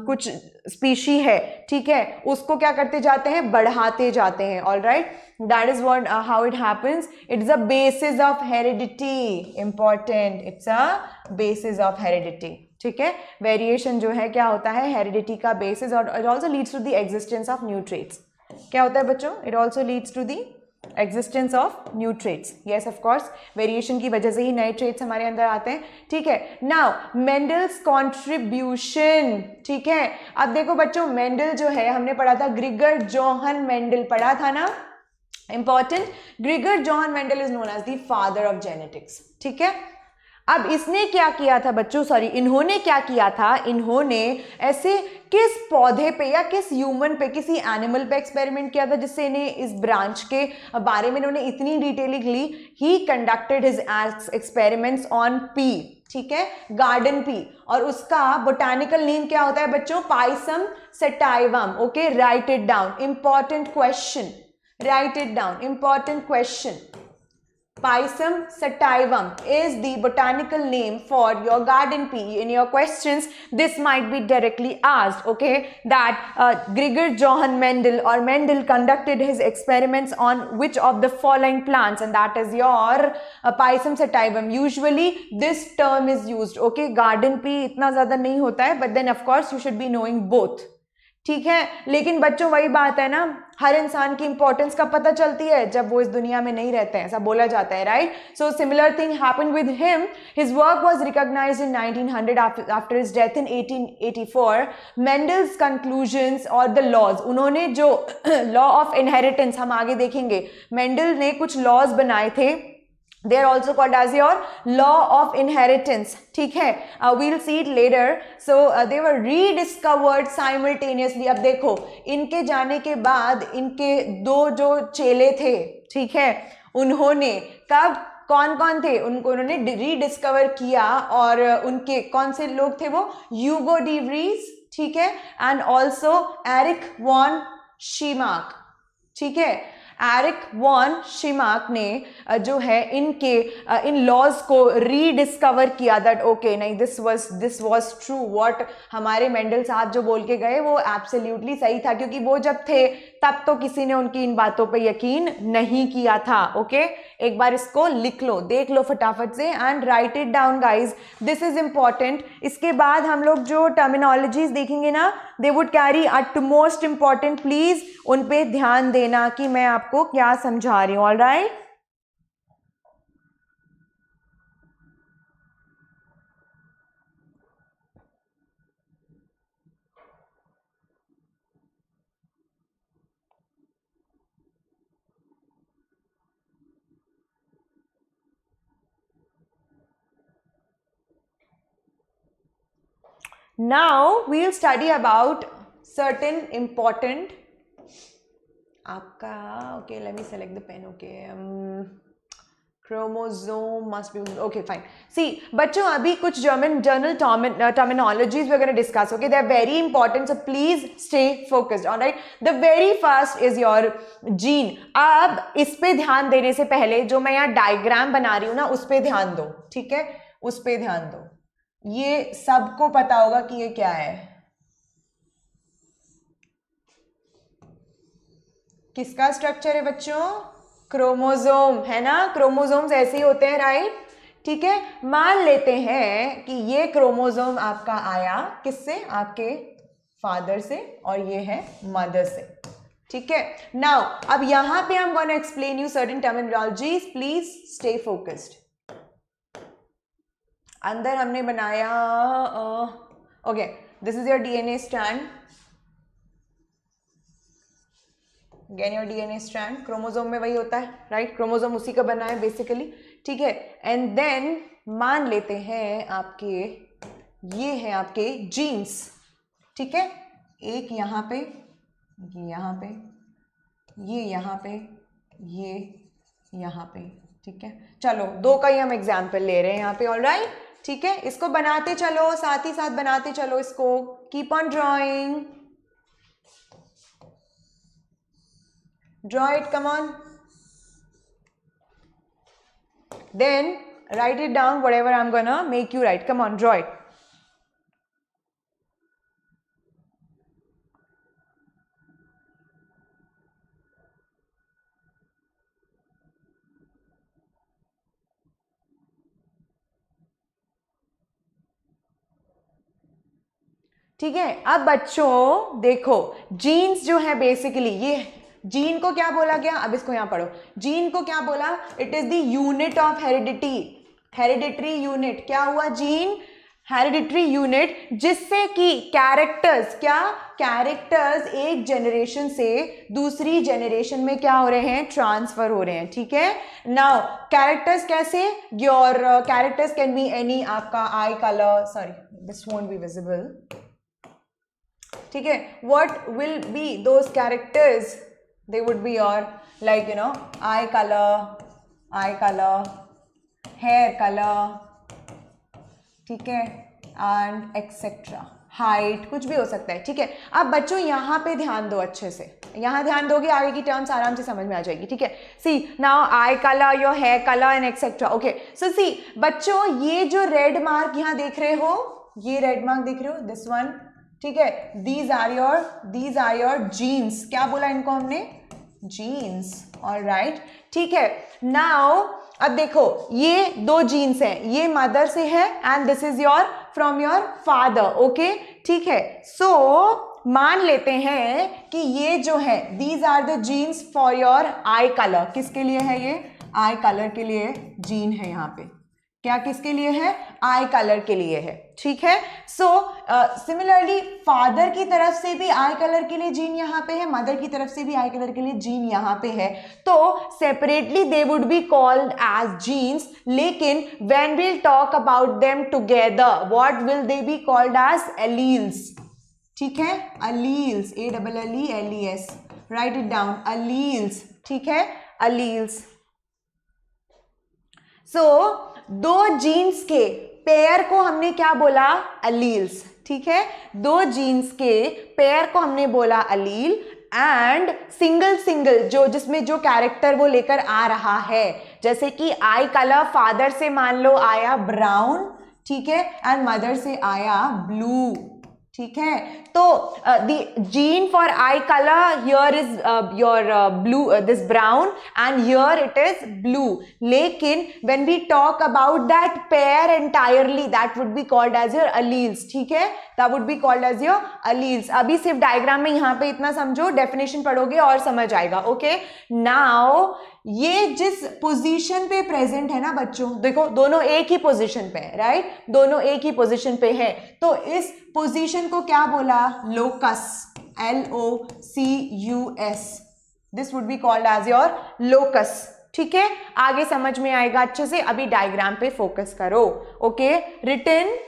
कुछ स्पीशी है, ठीक है, उसको क्या करते जाते हैं, बढ़ाते जाते हैं। All right, that is what how it happens. It's a basis of heredity, important, it's a basis of heredity, ठीक है। वेरिएशन जो है क्या होता है, हेरिडिटी का बेसिस, और it also leads to the existence of new traits. क्या होता है बच्चों, it also leads to the existence of new traits. Yes of course, variation की वजह से ही नए ट्रेट्स हमारे अंदर आते हैं, ठीक है। नाउ मेंडल्स कॉन्ट्रीब्यूशन, ठीक है। अब देखो बच्चों, मेंडल जो है, हमने पढ़ा था ग्रिगर जोहन मेंडल, पढ़ा था ना, important. Gregor Johann Mendel is known as the father of genetics, ठीक है। अब इसने क्या किया था बच्चों, सॉरी, इन्होंने क्या किया था, इन्होंने ऐसे किस पौधे पे या किस ह्यूमन पे, किसी एनिमल पे एक्सपेरिमेंट किया था जिससे इन्हें इस ब्रांच के बारे में इन्होंने इतनी डिटेलिंग ली। He conducted his experiments on pea, ठीक है, गार्डन पी, और उसका बोटानिकल नेम क्या होता है बच्चों, Pisum sativum. Okay, right it down, important question, write it down, important question. Pisum sativum is the botanical name for your garden pea. In your questions, this might be directly asked, okay, that Gregor Johann Mendel or Mendel conducted his experiments on which of the following plants, and that is your Pisum sativum. Usually this term is used, okay, garden pea इतना ज़्यादा नहीं होता है, but then of course you should be knowing both, ठीक है। लेकिन बच्चों वही बात है ना, हर इंसान की इंपॉर्टेंस का पता चलती है जब वो इस दुनिया में नहीं रहते हैं, ऐसा बोला जाता है, right. So similar thing happened with him, his work was recognised in 1900 after his death in 1884। Mendel's conclusions और द लॉज, उन्होंने जो लॉ ऑफ इनहेरिटेंस, हम आगे देखेंगे, मेंडल ने कुछ लॉज बनाए थे, they are also called as your law of inheritance, ठीक है, we'll see it later. So they were rediscovered simultaneously. अब देखो, इनके जाने के बाद इनके दो जो चेले थे, ठीक है, उन्होंने कब, कौन कौन थे, उन्होंने रीडिस्कवर किया, और उनके कौन से लोग थे वो, ह्यूगो डी व्रीज, ठीक है, एंड ऑल्सो एरिक वॉन शीमाक, ठीक है। एरिक वॉन शिमाक ने जो है इनके इन लॉज को रीडिस्कवर किया, दैट ओके, नहीं, दिस वाज ट्रू, व्हाट हमारे मेंडल साहब जो बोल के गए वो एब्सोल्युटली सही था, क्योंकि वो जब थे तब तो किसी ने उनकी इन बातों पे यकीन नहीं किया था। ओके, एक बार इसको लिख लो, देख लो फटाफट से, and write it down guys, this is important. इसके बाद हम लोग जो टर्मिनोलॉजीज देखेंगे ना, they would carry utmost important, please उन पे ध्यान देना कि मैं आपको क्या समझा रही हूँ। All right, now we'll study about certain important आपका, okay, let me select the pen, okay, chromosome must be, okay fine. See बच्चों, अभी कुछ journal terminologies we're going to discuss, okay, they're very important, so please stay focused. all right, the very first is your gene. अब इस पे ध्यान देने से पहले जो मैं यहाँ डायग्राम बना रही हूँ ना, उस पे ध्यान दो, ठीक है, उस पे ध्यान दो। ये सबको पता होगा कि ये क्या है, किसका स्ट्रक्चर है बच्चों, क्रोमोसोम, है ना। क्रोमोसोम्स ऐसे ही होते हैं, राइट, ठीक है। मान लेते हैं कि ये क्रोमोसोम आपका आया किससे, आपके फादर से, और ये है मदर से, ठीक है। नाउ अब यहां पे हम gonna explain you certain terminologies, please stay focused. अंदर हमने बनाया, okay, this is your DNA strand, again your DNA strand, chromosome में वही होता है, राइट, क्रोमोसोम उसी का बना है बेसिकली, ठीक है। एंड देन मान लेते हैं आपके, ये है आपके जीन्स, ठीक है, एक यहाँ पे, ये यहाँ पे, ये यहाँ पे, ये यहाँ पे, ठीक है। चलो दो का ही हम एग्जाम्पल ले रहे हैं यहाँ पे, ऑल राइट, ठीक है। इसको बनाते चलो, साथ ही साथ बनाते चलो इसको, keep on drawing, draw it, come on. Then Write it down, whatever I'm gonna make you write. Come on, draw it. ठीक है, अब बच्चों देखो, जीन्स जो है बेसिकली, ये जीन को क्या बोला गया, अब इसको यहां पढ़ो, जीन को क्या बोला, it is the unit of heredity, hereditary unit, क्या हुआ जीन, हेरिडिटरी यूनिट, जिससे कि कैरेक्टर्स, क्या कैरेक्टर्स एक जनरेशन से दूसरी जनरेशन में क्या हो रहे हैं, ट्रांसफर हो रहे हैं, ठीक है। नाउ कैरेक्टर्स कैसे, your characters can be any, आपका eye colour, sorry this won't be visible, ठीक है, what will be those characters, they would be your like you know eye color, hair color, ठीक है, and etc, हाइट, कुछ भी हो सकता है, ठीक है। अब बच्चों यहाँ पे ध्यान दो अच्छे से, यहाँ ध्यान दोगे आगे की टर्म्स आराम से समझ में आ जाएगी, ठीक है। See now eye colour, your hair colour and etcetera, okay. So see बच्चों, ये जो रेड मार्क यहाँ देख रहे हो, ये रेड मार्क देख रहे हो, दिस वन, ठीक है, दीज आर योर जीन्स, क्या बोला इनको हमने, जीन्स, ऑलराइट, ठीक है। नाउ अब देखो, ये दो जीन्स हैं, ये मदर से है and this is your from your father, okay, ठीक है। सो मान लेते हैं कि ये जो है, these are the genes for your eye colour, किसके लिए है ये, आई कलर के लिए जीन है यहाँ पे, क्या किसके लिए है, आई कलर के लिए है, ठीक है। सो सिमिलरली फादर की तरफ से भी आई कलर के लिए जीन यहाँ पे है, मदर की तरफ से भी आई कलर के लिए जीन यहाँ पे है, तो separately they would be called as genes, लेकिन when we'll talk about them together, what will they be called as alleles, ठीक है, alleles, ALLELES, write it down, alleles, ठीक है, अलील्स। सो दो जीन्स के पेयर को हमने क्या बोला, अलील्स, ठीक है, दो जीन्स के पेयर को हमने बोला अलील, एंड सिंगल जो जिसमें जो कैरेक्टर वो लेकर आ रहा है, जैसे कि आई कलर फादर से मान लो आया ब्राउन, ठीक है, एंड मदर से आया ब्लू, ठीक है। तो the gene for eye colour here is your blue, this brown, and here it is blue, लेकिन when we talk about that pair entirely, that would be called as your alleles, ठीक है, that would be called as your alleles. अभी सिर्फ diagram में यहाँ पे इतना समझो, डेफिनेशन पढ़ोगे और समझ आएगा, ओके। नाउ ये जिस पोजीशन पे प्रेजेंट है ना बच्चों, देखो दोनों एक ही पोजीशन पे है, राइट, दोनों एक ही पोजीशन पे है, तो इस पोजीशन को क्या बोला, locus, LOCUS, this would be called as your locus, ठीक है। आगे समझ में आएगा अच्छे से, अभी डायग्राम पे फोकस करो, ओके, रिटन,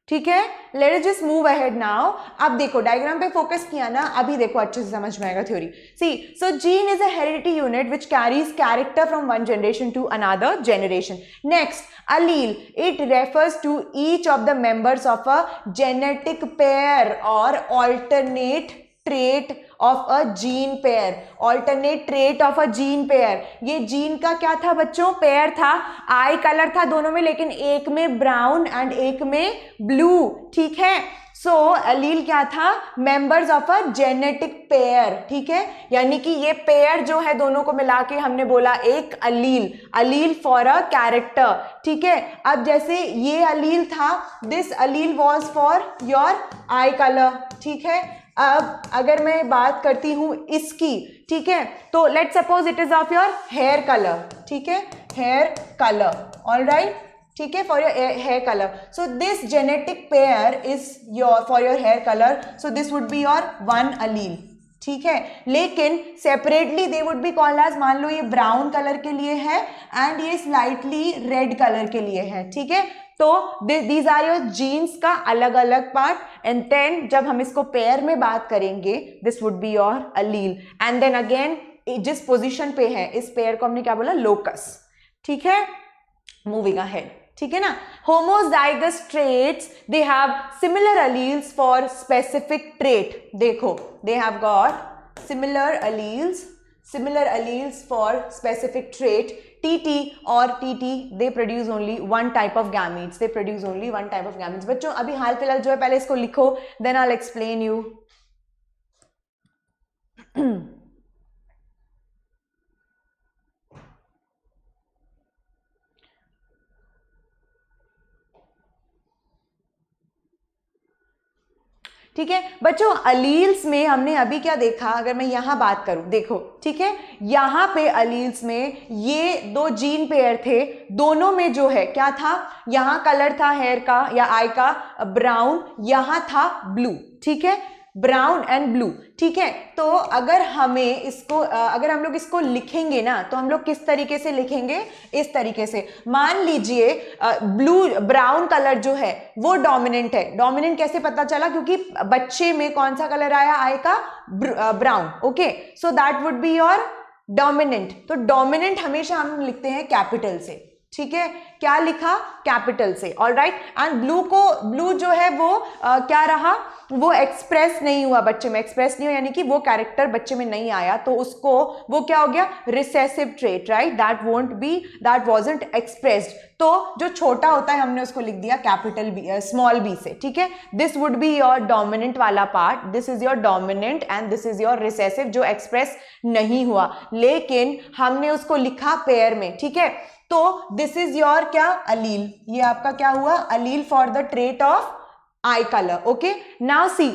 ठीक है। Late us just move ahead now. अब देखो डायग्राम पे फोकस किया ना, अभी देखो अच्छे से समझ में आएगा theory. See, so gene is a heredity unit which carries character from one generation to another generation. Next, allele, it refers to each of the members of a genetic pair or alternate trait of a gene pair, alternate trait of a gene pair। ये gene का क्या था बच्चों, pair था, आई colour था दोनों में, लेकिन एक में ब्राउन एंड एक में ब्लू, ठीक है। सो अलील क्या था, members of a genetic pair, ठीक है, यानी कि ये पेयर जो है दोनों को मिला के हमने बोला एक अलील, अलील फॉर अ कैरेक्टर, ठीक है। अब जैसे ये अलील था, this allele was for your eye colour, ठीक है। अब अगर मैं बात करती हूं इसकी, ठीक है, तो let's suppose it is of your hair colour, ठीक है, हेयर कलर, ऑलराइट, ठीक है, for your hair colour. So this genetic pair is your for your hair colour, so this would be your one allele, ठीक है। लेकिन separately they would be called as, मान लो ये ब्राउन कलर के लिए है एंड ये स्लाइटली रेड कलर के लिए है, ठीक है। तो दीज आर योर जीन्स का अलग अलग पार्ट, एंड देन जब हम इसको पेयर में बात करेंगे, this would be your allele, and then again जिस पोजीशन पे है इस पेयर को हमने क्या बोला, लोकस, ठीक है। मूविंग अहेड, ठीक है ना। Homozygous traits, they have similar alleles for specific trait, देखो they have got similar alleles for specific trait, TT और TT they produce only one type of gametes, they produce only one type of gametes. बच्चों अभी हाल फिलहाल जो है पहले इसको लिखो, then I will explain you. ठीक है बच्चों, अलील्स में हमने अभी क्या देखा, अगर मैं यहां बात करूं, देखो ठीक है, यहां पे अलील्स में ये दो जीन पेयर थे, दोनों में जो है क्या था, यहां कलर था हेयर का या आई का ब्राउन, यहां था ब्लू, ठीक है, ब्राउन एंड ब्लू, ठीक है। तो अगर हमें इसको अगर हम लोग इसको लिखेंगे ना, तो हम लोग किस तरीके से लिखेंगे, इस तरीके से। मान लीजिए ब्लू ब्राउन कलर जो है वो डोमिनेंट है। डोमिनेंट कैसे पता चला, क्योंकि बच्चे में कौन सा कलर आया, आई का brown, okay, so that would be your dominant. तो डोमिनेंट हमेशा हम लिखते हैं कैपिटल से, ठीक है, क्या लिखा, कैपिटल से, ऑलराइट। एंड ब्लू जो है वो क्या रहा, वो एक्सप्रेस नहीं हुआ बच्चे में, एक्सप्रेस नहीं हुआ यानी कि वो कैरेक्टर बच्चे में नहीं आया, तो उसको वो क्या हो गया, recessive trait, right, that wasn't expressed. तो जो छोटा होता है हमने उसको लिख दिया कैपिटल बी, स्मॉल बी से, ठीक है। This would be your dominant वाला part, this is your dominant and this is your recessive, जो एक्सप्रेस नहीं हुआ, लेकिन हमने उसको लिखा पेयर में, ठीक है। तो दिस इज योर क्या, अलील, ये आपका क्या हुआ, allele for the trait of eye colour, okay. Now see,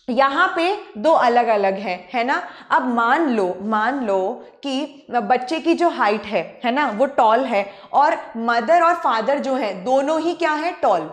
यहां पे दो अलग अलग है ना। अब मान लो कि बच्चे की जो हाइट है ना, वो टॉल है, और मदर और फादर जो है दोनों ही क्या है, टॉल,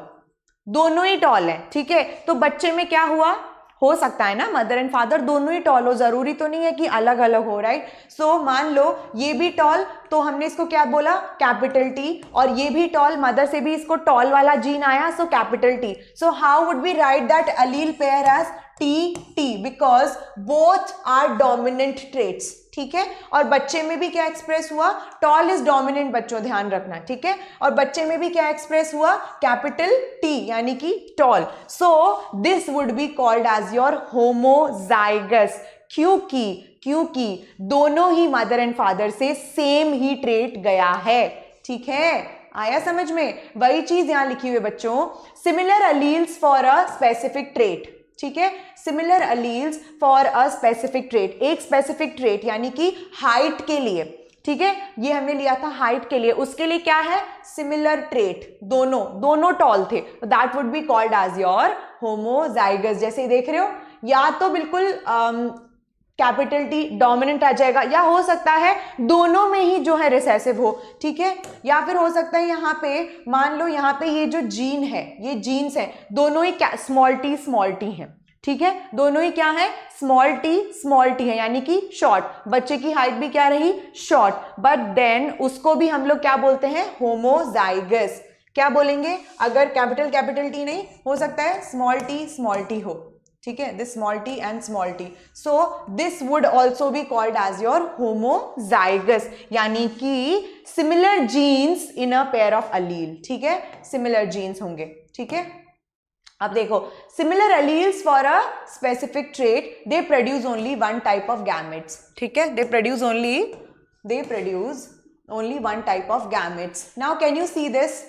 दोनों ही टॉल है, ठीक है। तो बच्चे में क्या हुआ, हो सकता है ना मदर एंड फादर दोनों ही टॉल हो, जरूरी तो नहीं है कि अलग अलग हो, राइट। सो मान लो ये भी टॉल, तो हमने इसको क्या बोला, कैपिटल टी, और ये भी टॉल, मदर से भी इसको टॉल वाला जीन आया, so capital T. So how would be write that allele pair as TT, because both are dominant traits, ठीक है। और बच्चे में भी क्या एक्सप्रेस हुआ, टॉल इज डोमिनेंट, बच्चों ध्यान रखना, ठीक है। और बच्चे में भी क्या एक्सप्रेस हुआ, कैपिटल T यानी कि tall. So this would be called as your homozygous, क्योंकि दोनों ही मदर एंड फादर से सेम ही ट्रेट गया है, ठीक है, आया समझ में। वही चीज यहां लिखी हुई है बच्चों, similar alleles for a specific trait, ठीक है, similar alleles for a specific trait, एक स्पेसिफिक ट्रेट यानी कि हाइट के लिए, ठीक है, ये हमने लिया था हाइट के लिए, उसके लिए क्या है, सिमिलर ट्रेट, दोनों टॉल थे, that would be called as your homozygous. जैसे देख रहे हो, या तो बिल्कुल कैपिटल T डोमिनेंट आ जाएगा, या हो सकता है दोनों में ही जो है रिसेसिव हो, ठीक है, या फिर हो सकता है यहाँ पे मान लो, यहाँ पे ये जो जीन है, ये जीन्स है, दोनों ही स्मॉल टी है, ठीक है, दोनों ही क्या है, स्मॉल टी है, यानी कि शॉर्ट। बच्चे की हाइट भी क्या रही, शॉर्ट, बट देन उसको भी हम लोग क्या बोलते हैं, होमोजाइगस। क्या बोलेंगे, अगर कैपिटल T नहीं, हो सकता है स्मॉल टी हो, ठीक है, this small T and small T, so this would also be called as your homozygous, यानी कि similar genes in a pair of allele, ठीक है, सिमिलर जीन्स होंगे, ठीक है। अब देखो, similar alleles for a specific trait, they produce only one type of gametes, ठीक है, they produce only one type of gametes. Now can you see this,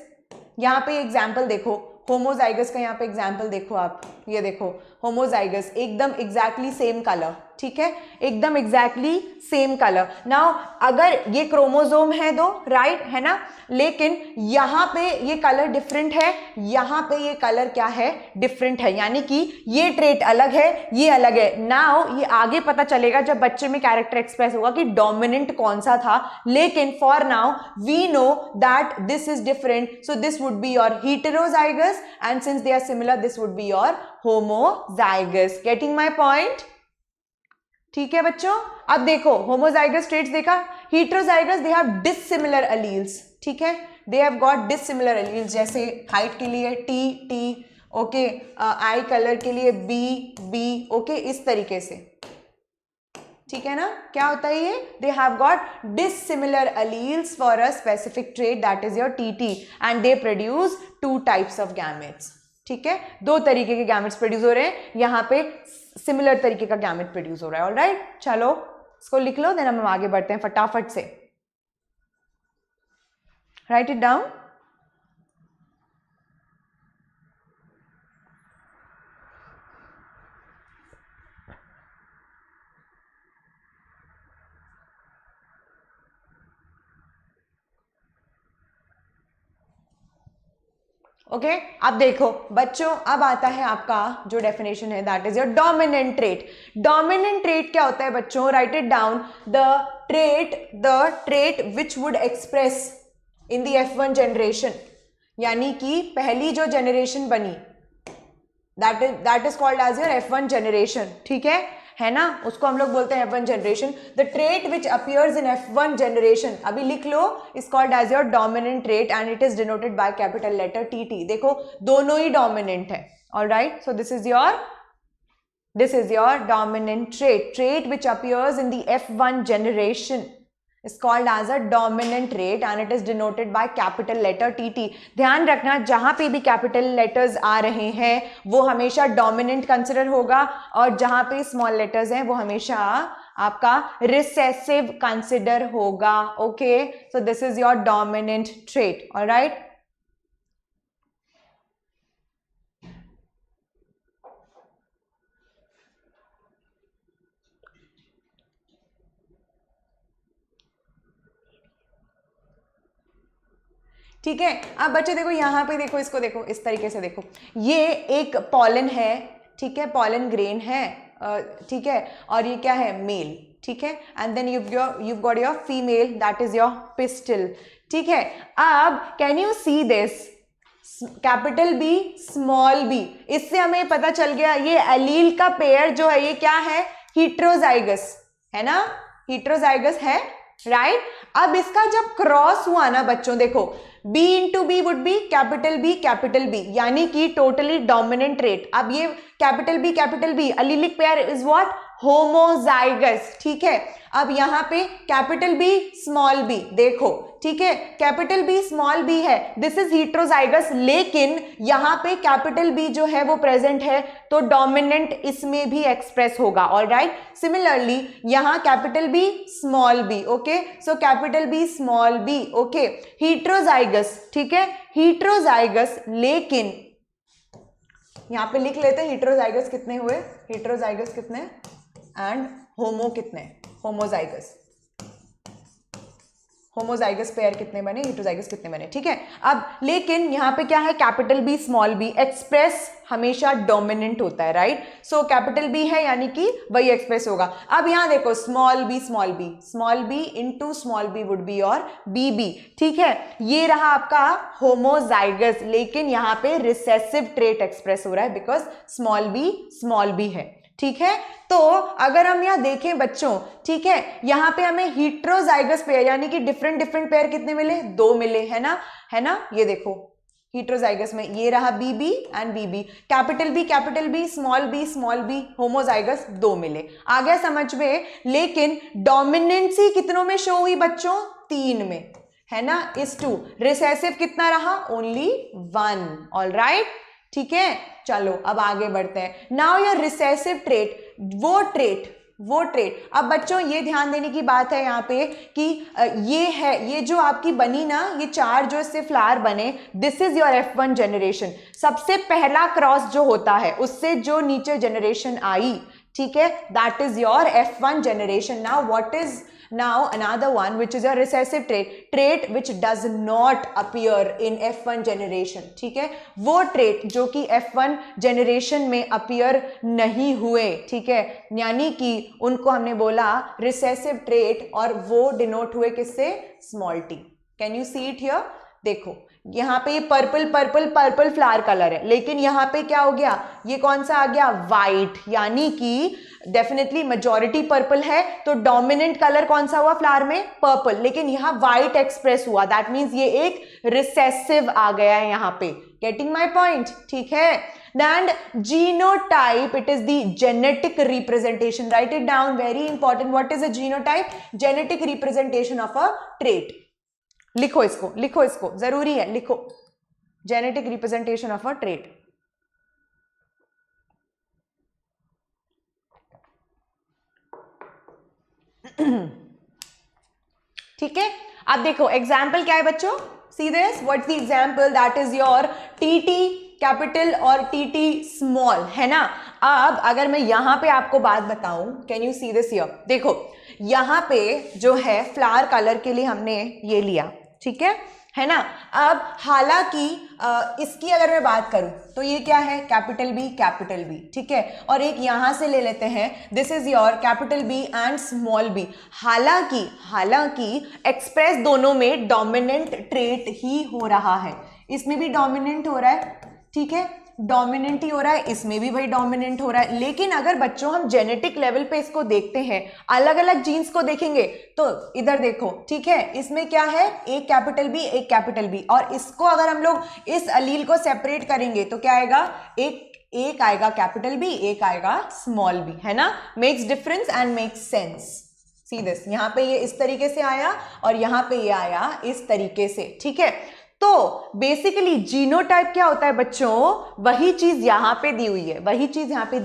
यहाँ पे एग्जाम्पल देखो, होमोजाइगस का यहाँ पे एग्जाम्पल देखो आप, ये देखो होमोजाइगस, एकदम एग्जैक्टली सेम कलर, ठीक है, एकदम एग्जैक्टली सेम कलर। नाउ अगर ये क्रोमोसोम है दो, राइट, है ना, लेकिन यहाँ पे ये कलर डिफरेंट है, यहाँ पे ये कलर क्या है, डिफरेंट है, यानी कि ये ट्रेट अलग है, ये अलग है। नाउ ये आगे पता चलेगा जब बच्चे में कैरेक्टर एक्सप्रेस होगा कि डोमिनेंट कौन सा था, लेकिन for now we know that this is different, so this would be your heterozygous, and since they are similar this would be your homozygous. Getting my point, ठीक है बच्चों। अब देखो होमोजाइगस ट्रेट्स देखा, heterozygous they have dissimilar alleles, ठीक है, they have got dissimilar alleles, जैसे height के लिए T, ओके, आई कलर के लिए B, ओके, इस तरीके से, ठीक है ना। क्या होता है ये, दे have got dissimilar alleles for a specific trait, that is your TT, and they produce two types of gametes, ठीक है, दो तरीके के गैमेट्स प्रोड्यूस हो रहे हैं, यहाँ पे सिमिलर तरीके का गैमेट प्रोड्यूस हो रहा है, ऑलराइट। चलो इसको लिख लो, देन हम आगे बढ़ते हैं फटाफट से। Right it down. ओके अब देखो बच्चों, अब आता है आपका जो डेफिनेशन है, that is your dominant trait. Dominant trait क्या होता है बच्चों? Write it down. The trait which would express in the F1 generation, यानी कि पहली जो जनरेशन बनी, that is called as your F1 generation. ठीक है ना, उसको हम लोग बोलते हैं F1 generation. The trait which appears in F1 generation, अभी लिख लो, is called as your dominant trait and it is denoted by capital letter TT. देखो दोनों ही डोमिनेंट है. Alright, so this is your dominant trait which appears in the F1 generation is called as a dominant trait and it is denoted by capital letter TT. ध्यान रखना, जहां पे भी capital letters आ रहे हैं वो हमेशा डोमिनेंट कंसिडर होगा, और जहां पे स्मॉल लेटर्स हैं वो हमेशा आपका रिसेसिव कंसिडर होगा. Okay, so this is your dominant trait. Alright, ठीक है. अब बच्चे देखो यहाँ पे, देखो इसको, देखो इस तरीके से, देखो ये एक पॉलन है. ठीक है, पॉलन ग्रेन है. ठीक है, और ये क्या है? मेल. ठीक है, and then you've got your female, that is your pistil. ठीक है, अब can you see this, capital B small B, इससे हमें पता चल गया ये एलील का पेयर जो है ये क्या है? हीट्रोजाइगस है ना, हीट्रोजाइगस है. राइट, अब इसका जब क्रॉस हुआ ना बच्चों, देखो B into B would be capital B, यानी कि टोटली डोमिनेंट ट्रेट. अब ये capital B allelic pair is what? Homozygous. ठीक है, अब यहां पे कैपिटल बी स्मॉल बी, देखो ठीक है, कैपिटल बी स्मॉल बी है, दिस इज हीट्रोजाइगस, लेकिन यहां पे कैपिटल बी जो है वो प्रेजेंट है, तो डोमिनेंट इसमें भी एक्सप्रेस होगा. ऑलराइट, सिमिलरली यहां capital B small B. Okay, so capital B small B. Okay, heterozygous. ठीक है, हीट्रोजाइगस, लेकिन यहां पे लिख लेते हैं हीट्रोजाइगस कितने हुए, हीट्रोजाइगस कितने एंड होमो कितने, होमोजाइगस पेयर कितने बने, हीट्रोजाइगस कितने बने. ठीक है, अब लेकिन यहां पे क्या है? Capital B small B, express हमेशा डोमिनेंट होता है. राइट, सो कैपिटल बी है यानी कि वही एक्सप्रेस होगा. अब यहां देखो small B into small B would be और बी. ठीक है, ये रहा आपका होमोजाइगस, लेकिन यहां पे रिसेसिव ट्रेट एक्सप्रेस हो रहा है बिकॉज स्मॉल बी है. ठीक है, तो अगर हम यहां देखें बच्चों, ठीक है, यहां पे हमें हीट्रोजाइगस पेयर यानी कि डिफरेंट पेयर कितने मिले? 2 मिले, है ना. ये देखो हीट्रोजाइगस में ये रहा B B and B B, capital B small B homozygous 2 मिले. आ गया समझ में? लेकिन डोमिनेंसी कितनों में शो हुई बच्चों? 3 में, है ना, इस 2. रिसेसिव कितना रहा? ओनली 1. ऑलराइट, ठीक है, चलो अब आगे बढ़ते हैं. नाउ योर रिसेसिव ट्रेट, वो ट्रेट. अब बच्चों ये ध्यान देने की बात है यहाँ पे कि ये जो आपकी बनी ना, ये 4 जो इससे फ्लावर बने, this is your F1 generation. सबसे पहला क्रॉस जो होता है उससे जो नीचे जनरेशन आई, ठीक है, that is your F1 generation. Now what is now another one which is your recessive trait which does not appear in F1 generation. ठीक है, वो ट्रेट जो कि F1 जनरेशन में अपीयर नहीं हुए. ठीक है, यानी कि उनको हमने बोला रिसेसिव ट्रेट, और वो डिनोट हुए किससे? Small T. Can you see it here? देखो यहाँ पे ये पर्पल फ्लावर कलर है, लेकिन यहाँ पे क्या हो गया? ये कौन सा आ गया? वाइट, यानी कि डेफिनेटली मेजॉरिटी पर्पल है, तो डोमिनेंट कलर कौन सा हुआ फ्लावर में? पर्पल, लेकिन यहाँ वाइट एक्सप्रेस हुआ, दैट मीन्स ये एक रिसेसिव आ गया है यहाँ पे. Getting my point? ठीक है, and genotype, it is the genetic representation. Write it down, very important. What is a genotype? Genetic representation of a trait. लिखो इसको, जरूरी है, लिखो. Genetic representation of a trait. ठीक है, अब देखो एग्जाम्पल क्या है बच्चों? See this? What's the example? That is your TT capital और TT स्मॉल, है ना. अब अगर मैं यहां पे आपको बात बताऊं, can you see this here? देखो यहां पे जो है फ्लावर कलर के लिए हमने ये लिया, ठीक है ना. अब हालांकि इसकी अगर मैं बात करूं तो ये क्या है, कैपिटल बी, ठीक है. और एक यहां से ले लेते हैं, this is your capital B and small B. हालांकि एक्सप्रेस दोनों में डोमिनेंट ट्रेट ही हो रहा है. इसमें भी डोमिनेंट हो रहा है, ठीक है, डोमिनेंट ही हो रहा है, इसमें भी भाई डोमिनेंट हो रहा है. लेकिन अगर बच्चों हम जेनेटिक लेवल पे इसको देखते हैं, अलग अलग जीन्स को देखेंगे, तो इधर देखो, ठीक है, इसमें क्या है, एक कैपिटल बी, और इसको अगर हम लोग इस अलील को सेपरेट करेंगे तो क्या आएगा, एक आएगा कैपिटल बी, एक आएगा स्मॉल बी, है ना. Makes difference and makes sense. See this, यहां पे ये इस तरीके से आया और यहां पे ये आया इस तरीके से, ठीक है. तो बेसिकली जीनोटाइप क्या होता है बच्चों, वही चीज यहां पे दी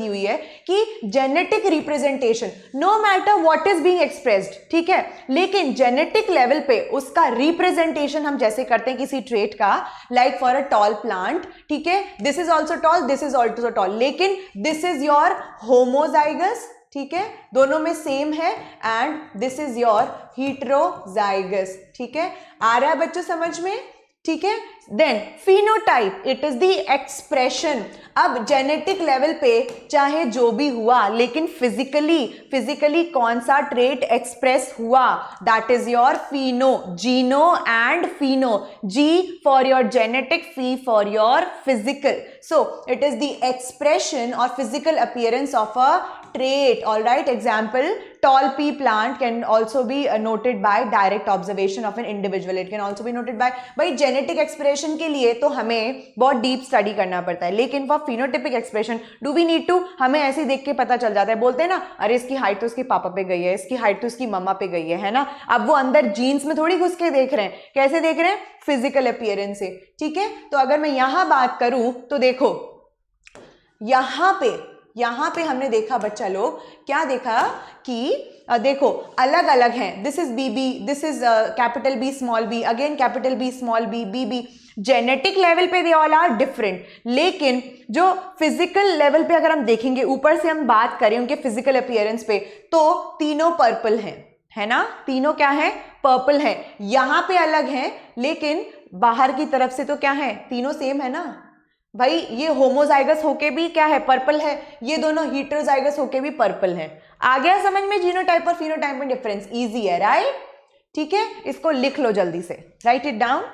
हुई है कि genetic representation, no matter what is being expressed, ठीक है, लेकिन जेनेटिक लेवल पे उसका रिप्रेजेंटेशन हम जैसे करते हैं किसी ट्रेट का, like for a tall plant, ठीक है, this is also tall, this is also tall, लेकिन दिस इज योर होमोजाइगस, ठीक है, दोनों में सेम है, and this is your heterozygous, ठीक है. आ रहा है बच्चों समझ में, ठीक है. Then phenotype, it is the expression. अब जेनेटिक लेवल पे चाहे जो भी हुआ, लेकिन फिजिकली कौन सा ट्रेट एक्सप्रेस हुआ, that is your pheno. Geno and pheno, G for your genetic, phi for your physical. So it is the expression और physical appearance of a trait. All right, example, tall pea plant can also be noted by direct observation of an individual. It can also be noted by, भाई genetic expression के लिए तो हमें बहुत deep study करना पड़ता है, लेकिन for phenotypic expression do we need to, हमें ऐसे देख के पता चल जाता है. बोलते हैं ना, अरे इसकी हाइट तो उसके पापा पे गई है, इसकी हाइट तो उसकी मम्मा पे गई है ना. अब वो अंदर जीन्स में थोड़ी घुस के देख रहे हैं, कैसे देख रहे हैं, फिजिकल अपीयरेंस से, ठीक है. तो अगर मैं यहां बात करूं तो देखो यहां पे हमने देखा बच्चा लोग, क्या देखा कि देखो अलग अलग हैं. This is B B, this is capital B small B, again capital B small B, B B. Genetic level पे दे ऑल आर डिफरेंट, लेकिन जो फिजिकल लेवल पे अगर हम देखेंगे, ऊपर से हम बात करें उनके फिजिकल अपीयरेंस पे, तो तीनों पर्पल हैं, है ना. तीनों क्या है, पर्पल है. यहां पे अलग हैं, लेकिन बाहर की तरफ से तो क्या है, तीनों सेम है ना भाई. ये होमोजाइगस होके भी क्या है, पर्पल है. ये दोनों हीटेरोजाइगस होके भी पर्पल है. आ गया समझ में जीनोटाइप और फिनोटाइप में डिफरेंस? इजी है, राइट, ठीक है. इसको लिख लो जल्दी से, राइट इट डाउन.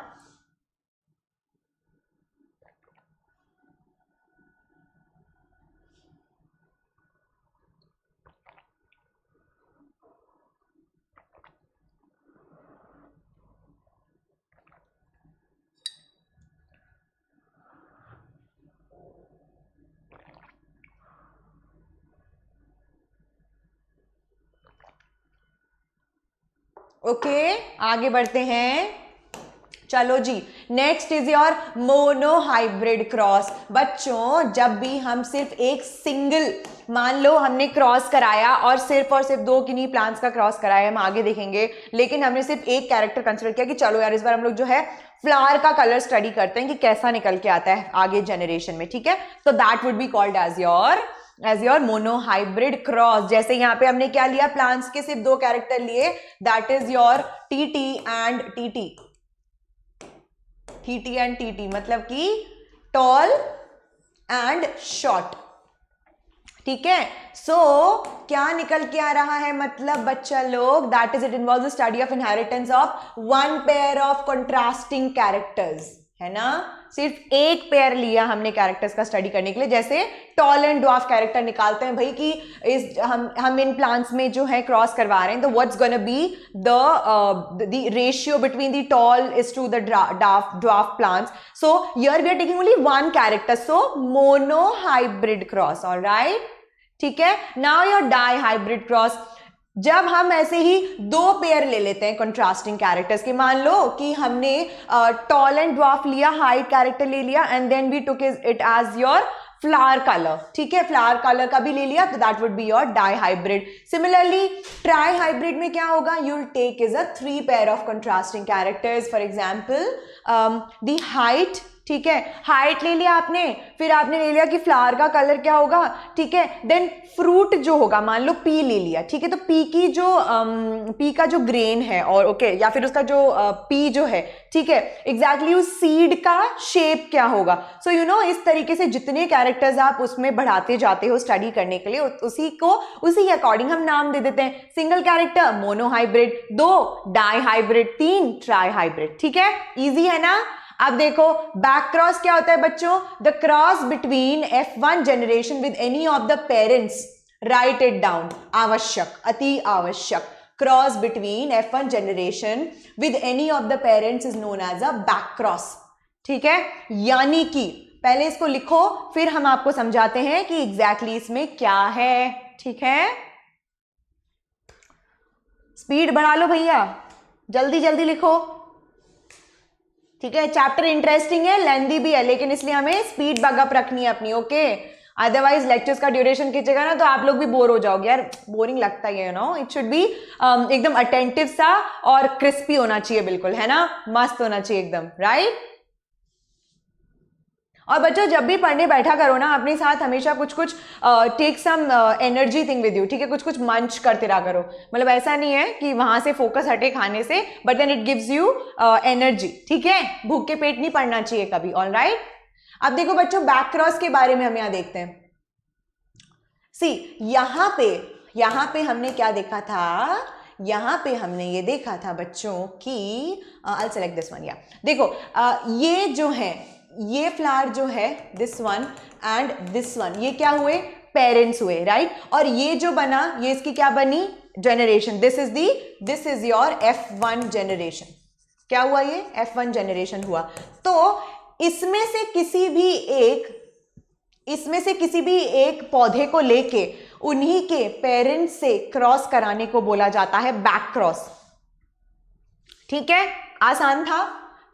ओके, आगे बढ़ते हैं. चलो जी, next is your monohybrid cross. बच्चों जब भी हम सिर्फ एक सिंगल, मान लो हमने क्रॉस कराया और सिर्फ दो किन्हीं प्लांट्स का क्रॉस कराया, हम आगे देखेंगे, लेकिन हमने सिर्फ एक कैरेक्टर कंसिडर किया कि चलो यार इस बार हम लोग जो है फ्लावर का कलर स्टडी करते हैं कि कैसा निकल के आता है आगे जनरेशन में, ठीक है. तो that would be called as your monohybrid cross. जैसे यहाँ पे हमने क्या लिया, प्लांट्स के सिर्फ दो कैरेक्टर लिए, that is your TT and TT. TT and TT मतलब कि टॉल एंड शॉर्ट, ठीक है. सो क्या निकल के आ रहा है, मतलब बच्चा लोग, that is it involves the study of inheritance of one pair of contrasting characters, है ना. सिर्फ एक पेयर लिया हमने कैरेक्टर्स का स्टडी करने के लिए. जैसे टॉल एंड ड्वार्फ कैरेक्टर निकालते हैं भाई कि इस हम इन प्लांट्स में जो है क्रॉस करवा रहे हैं, तो what's gonna be the ratio between the tall is to the dwarf plants. So here we are taking only one character, so monohybrid cross. Alright, ठीक है. Now your dihybrid cross. जब हम ऐसे ही दो पेयर ले लेते हैं contrasting characters के, मान लो कि हमने टॉल एंड ड्वार्फ लिया, हाइट कैरेक्टर ले लिया, and then we took it as your flower colour, ठीक है, फ्लावर कलर का भी ले लिया तो that would be your dihybrid. Similarly trihybrid में क्या होगा, you will take is a 3 pair of contrasting characters. For example the height, ठीक है, हाइट ले लिया आपने, फिर आपने ले लिया कि फ्लावर का कलर क्या होगा, ठीक है, देन फ्रूट जो होगा, मान लो पी ले लिया, ठीक है, तो पी की जो पी का जो ग्रेन है और ओके या फिर उसका जो पी जो है, ठीक है, एग्जैक्टली उस सीड का शेप क्या होगा. सो यू नो इस तरीके से जितने कैरेक्टर्स आप उसमें बढ़ाते जाते हो स्टडी करने के लिए, उसी के अकॉर्डिंग हम नाम दे देते हैं. Single character monohybrid, 2 dihybrid, 3 ट्राइहाइब्रिड. ठीक है, इजी है ना. अब देखो बैक क्रॉस क्या होता है बच्चों, the cross between F1 generation with any of the parents, write it down, आवश्यक, अति आवश्यक. Cross between F1 generation with any of the parents is known as a back cross. ठीक है, यानी कि पहले इसको लिखो फिर हम आपको समझाते हैं कि एग्जैक्टली इसमें क्या है. ठीक है, स्पीड बढ़ा लो भैया, जल्दी जल्दी लिखो. ठीक है, चैप्टर इंटरेस्टिंग है, लेंदी भी है, लेकिन इसलिए हमें स्पीड बगअप रखनी है अपनी. ओके, अदरवाइज लेक्चर्स का ड्यूरेशन खींचेगा ना तो आप लोग भी बोर हो जाओगे यार, बोरिंग लगता है, you know. It should be एकदम अटेंटिव सा और क्रिस्पी होना चाहिए, बिल्कुल, है ना, मस्त होना चाहिए एकदम, राइट. और बच्चों जब भी पढ़ने बैठा करो ना, अपने साथ हमेशा कुछ कुछ take some energy thing with you. ठीक है, कुछ कुछ मंच करते रहा करो. मतलब ऐसा नहीं है कि वहां से फोकस हटे खाने से, but then it gives you energy. ठीक है, भूख के पेट नहीं पड़ना चाहिए कभी. ऑल राइट, अब देखो बच्चों बैक क्रॉस के बारे में हम यहाँ देखते हैं. सी यहाँ पे हमने क्या देखा था, यहाँ पे हमने ये देखा था बच्चों कि आई सेलेक्ट दिस वन. या देखो ये जो है, ये फ्लावर जो है, this one and this one, ये क्या हुए, पेरेंट्स हुए, राइट. और ये जो बना, ये इसकी क्या बनी, generation. This is your F1 generation. क्या हुआ, ये F1 जनरेशन हुआ. तो इसमें से किसी भी एक पौधे को लेके उन्हीं के पेरेंट्स से क्रॉस कराने को बोला जाता है बैक क्रॉस. ठीक है, आसान था,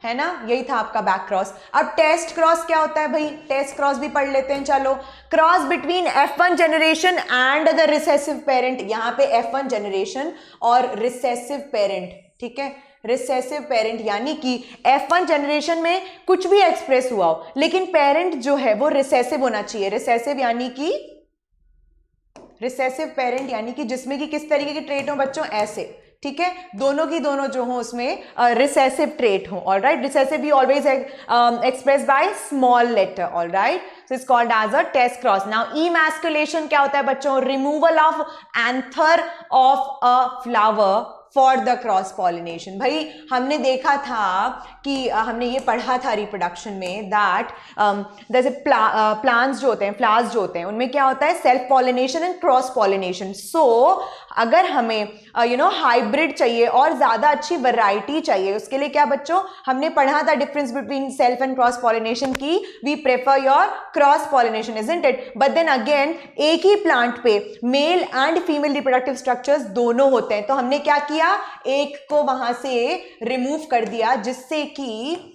है ना, यही था आपका बैक क्रॉस. अब टेस्ट क्रॉस क्या होता है भाई, टेस्ट क्रॉस भी पढ़ लेते हैं. चलो, cross between F1 generation and the recessive parent. यहाँ पे F1 जनरेशन और रिसेसिव पेरेंट. ठीक है, रिसेसिव पेरेंट यानी कि F1 जनरेशन में कुछ भी एक्सप्रेस हुआ हो, लेकिन पेरेंट जो है वो रिसेसिव होना चाहिए. रिसेसिव पेरेंट यानी कि जिसमें कि किस तरीके के ट्रेट हो बच्चों, ऐसे. ठीक है, दोनों की दोनों जो हो उसमें रिसेसिव ट्रेट हो. ऑल राइट, रिसेसिव भी always express by small letter. All right, so it's called as a test cross. Now emasculation क्या होता है बच्चों, removal of anther of a flower for the cross pollination. भाई हमने देखा था कि हमने ये पढ़ा था रिप्रोडक्शन में दैट जैसे प्लांट्स जो होते हैं, फ्लावर्स जो होते हैं, उनमें क्या होता है, self pollination and cross pollination. So अगर हमें हाइब्रिड चाहिए और ज्यादा अच्छी वैरायटी चाहिए, उसके लिए क्या बच्चों, हमने पढ़ा था difference between self and cross pollination की. We prefer your cross pollination, isn't it. But then again एक ही प्लांट पे male and female reproductive structures दोनों होते हैं, तो हमने क्या किया, एक को वहां से रिमूव कर दिया, जिससे कि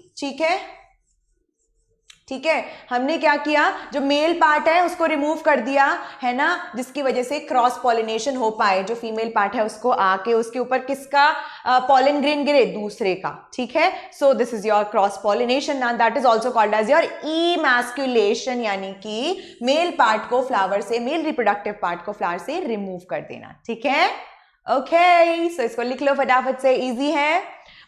ठीक है, हमने क्या किया, जो मेल पार्ट है उसको रिमूव कर दिया, है ना, जिसकी वजह से क्रॉस पॉलिनेशन हो पाए. जो फीमेल पार्ट है उसको आके उसके ऊपर किसका पॉलन ग्रेन गिरे, दूसरे का. ठीक है, so this is your cross pollination and that is also called as your emasculation, यानी कि मेल पार्ट को फ्लावर से, मेल रिप्रोडक्टिव पार्ट को फ्लावर से रिमूव कर देना. ठीक है, ओके, सो इसको लिख लो फटाफट से, इजी है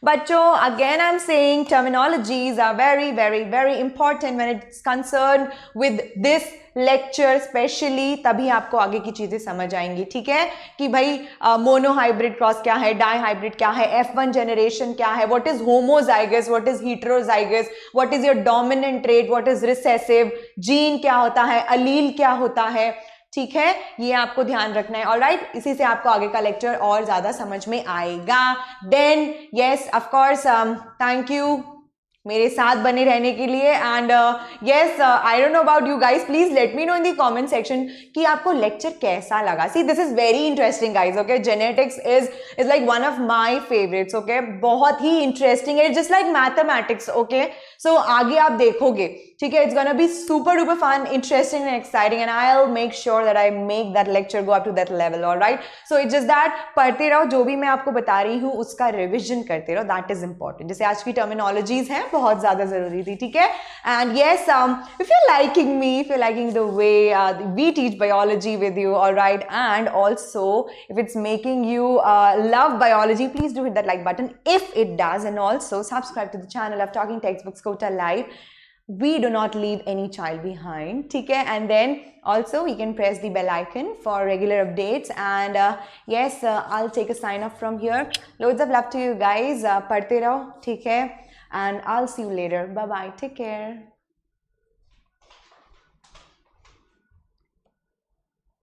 बच्चों. Again I am saying terminologies are very very very important when it's concern with this lecture specially, तभी आपको आगे की चीजें समझ आएंगी. ठीक है, कि भाई मोनोहाइब्रिड क्रॉस क्या है, डाइहाइब्रिड क्या है, F1 जनरेशन क्या है, what is homozygous, what is heterozygous, what is your dominant trait, what is recessive, gene क्या होता है, अलील क्या होता है. ठीक है, ये आपको ध्यान रखना है. ऑलराइट, इसी से आपको आगे का लेक्चर और ज्यादा समझ में आएगा. Then yes of course, thank you मेरे साथ बने रहने के लिए। And yes, I don't know about you guys, please let me know in the comment section कि आपको लेक्चर कैसा लगा। See this is very interesting guys, okay, genetics is like one of my favourites, okay, बहुत ही interesting है, just like mathematics, okay. So आगे आप देखोगे, ठीक है, it's gonna be super duper fun, interesting and exciting, and I will make sure that I make that lecture go up to that level, alright. So it's just that पढ़ते रहो, जो भी मैं आपको बता रही हूँ उसका रिविजन करते रहो, दैट इज इंपॉर्टेंट। जैसे आज की टर्मिनोलॉजीज हैं, बहुत ज्यादा जरूरी थी, ठीक है। And yes, if you liking me, if you liking the way we teach biology with you, alright, and also if it's making you love biology, please do hit that like button if it does, and also subscribe to the channel of Talking Textbooks Kota Live. We do not leave any child behind, ठीक है। And then also you can press the bell icon for regular updates, and yes, I'll take a sign off from here. Loads of love to you guys, पढ़ते रहो, ठीक है, and I'll see you later. Bye bye, take care.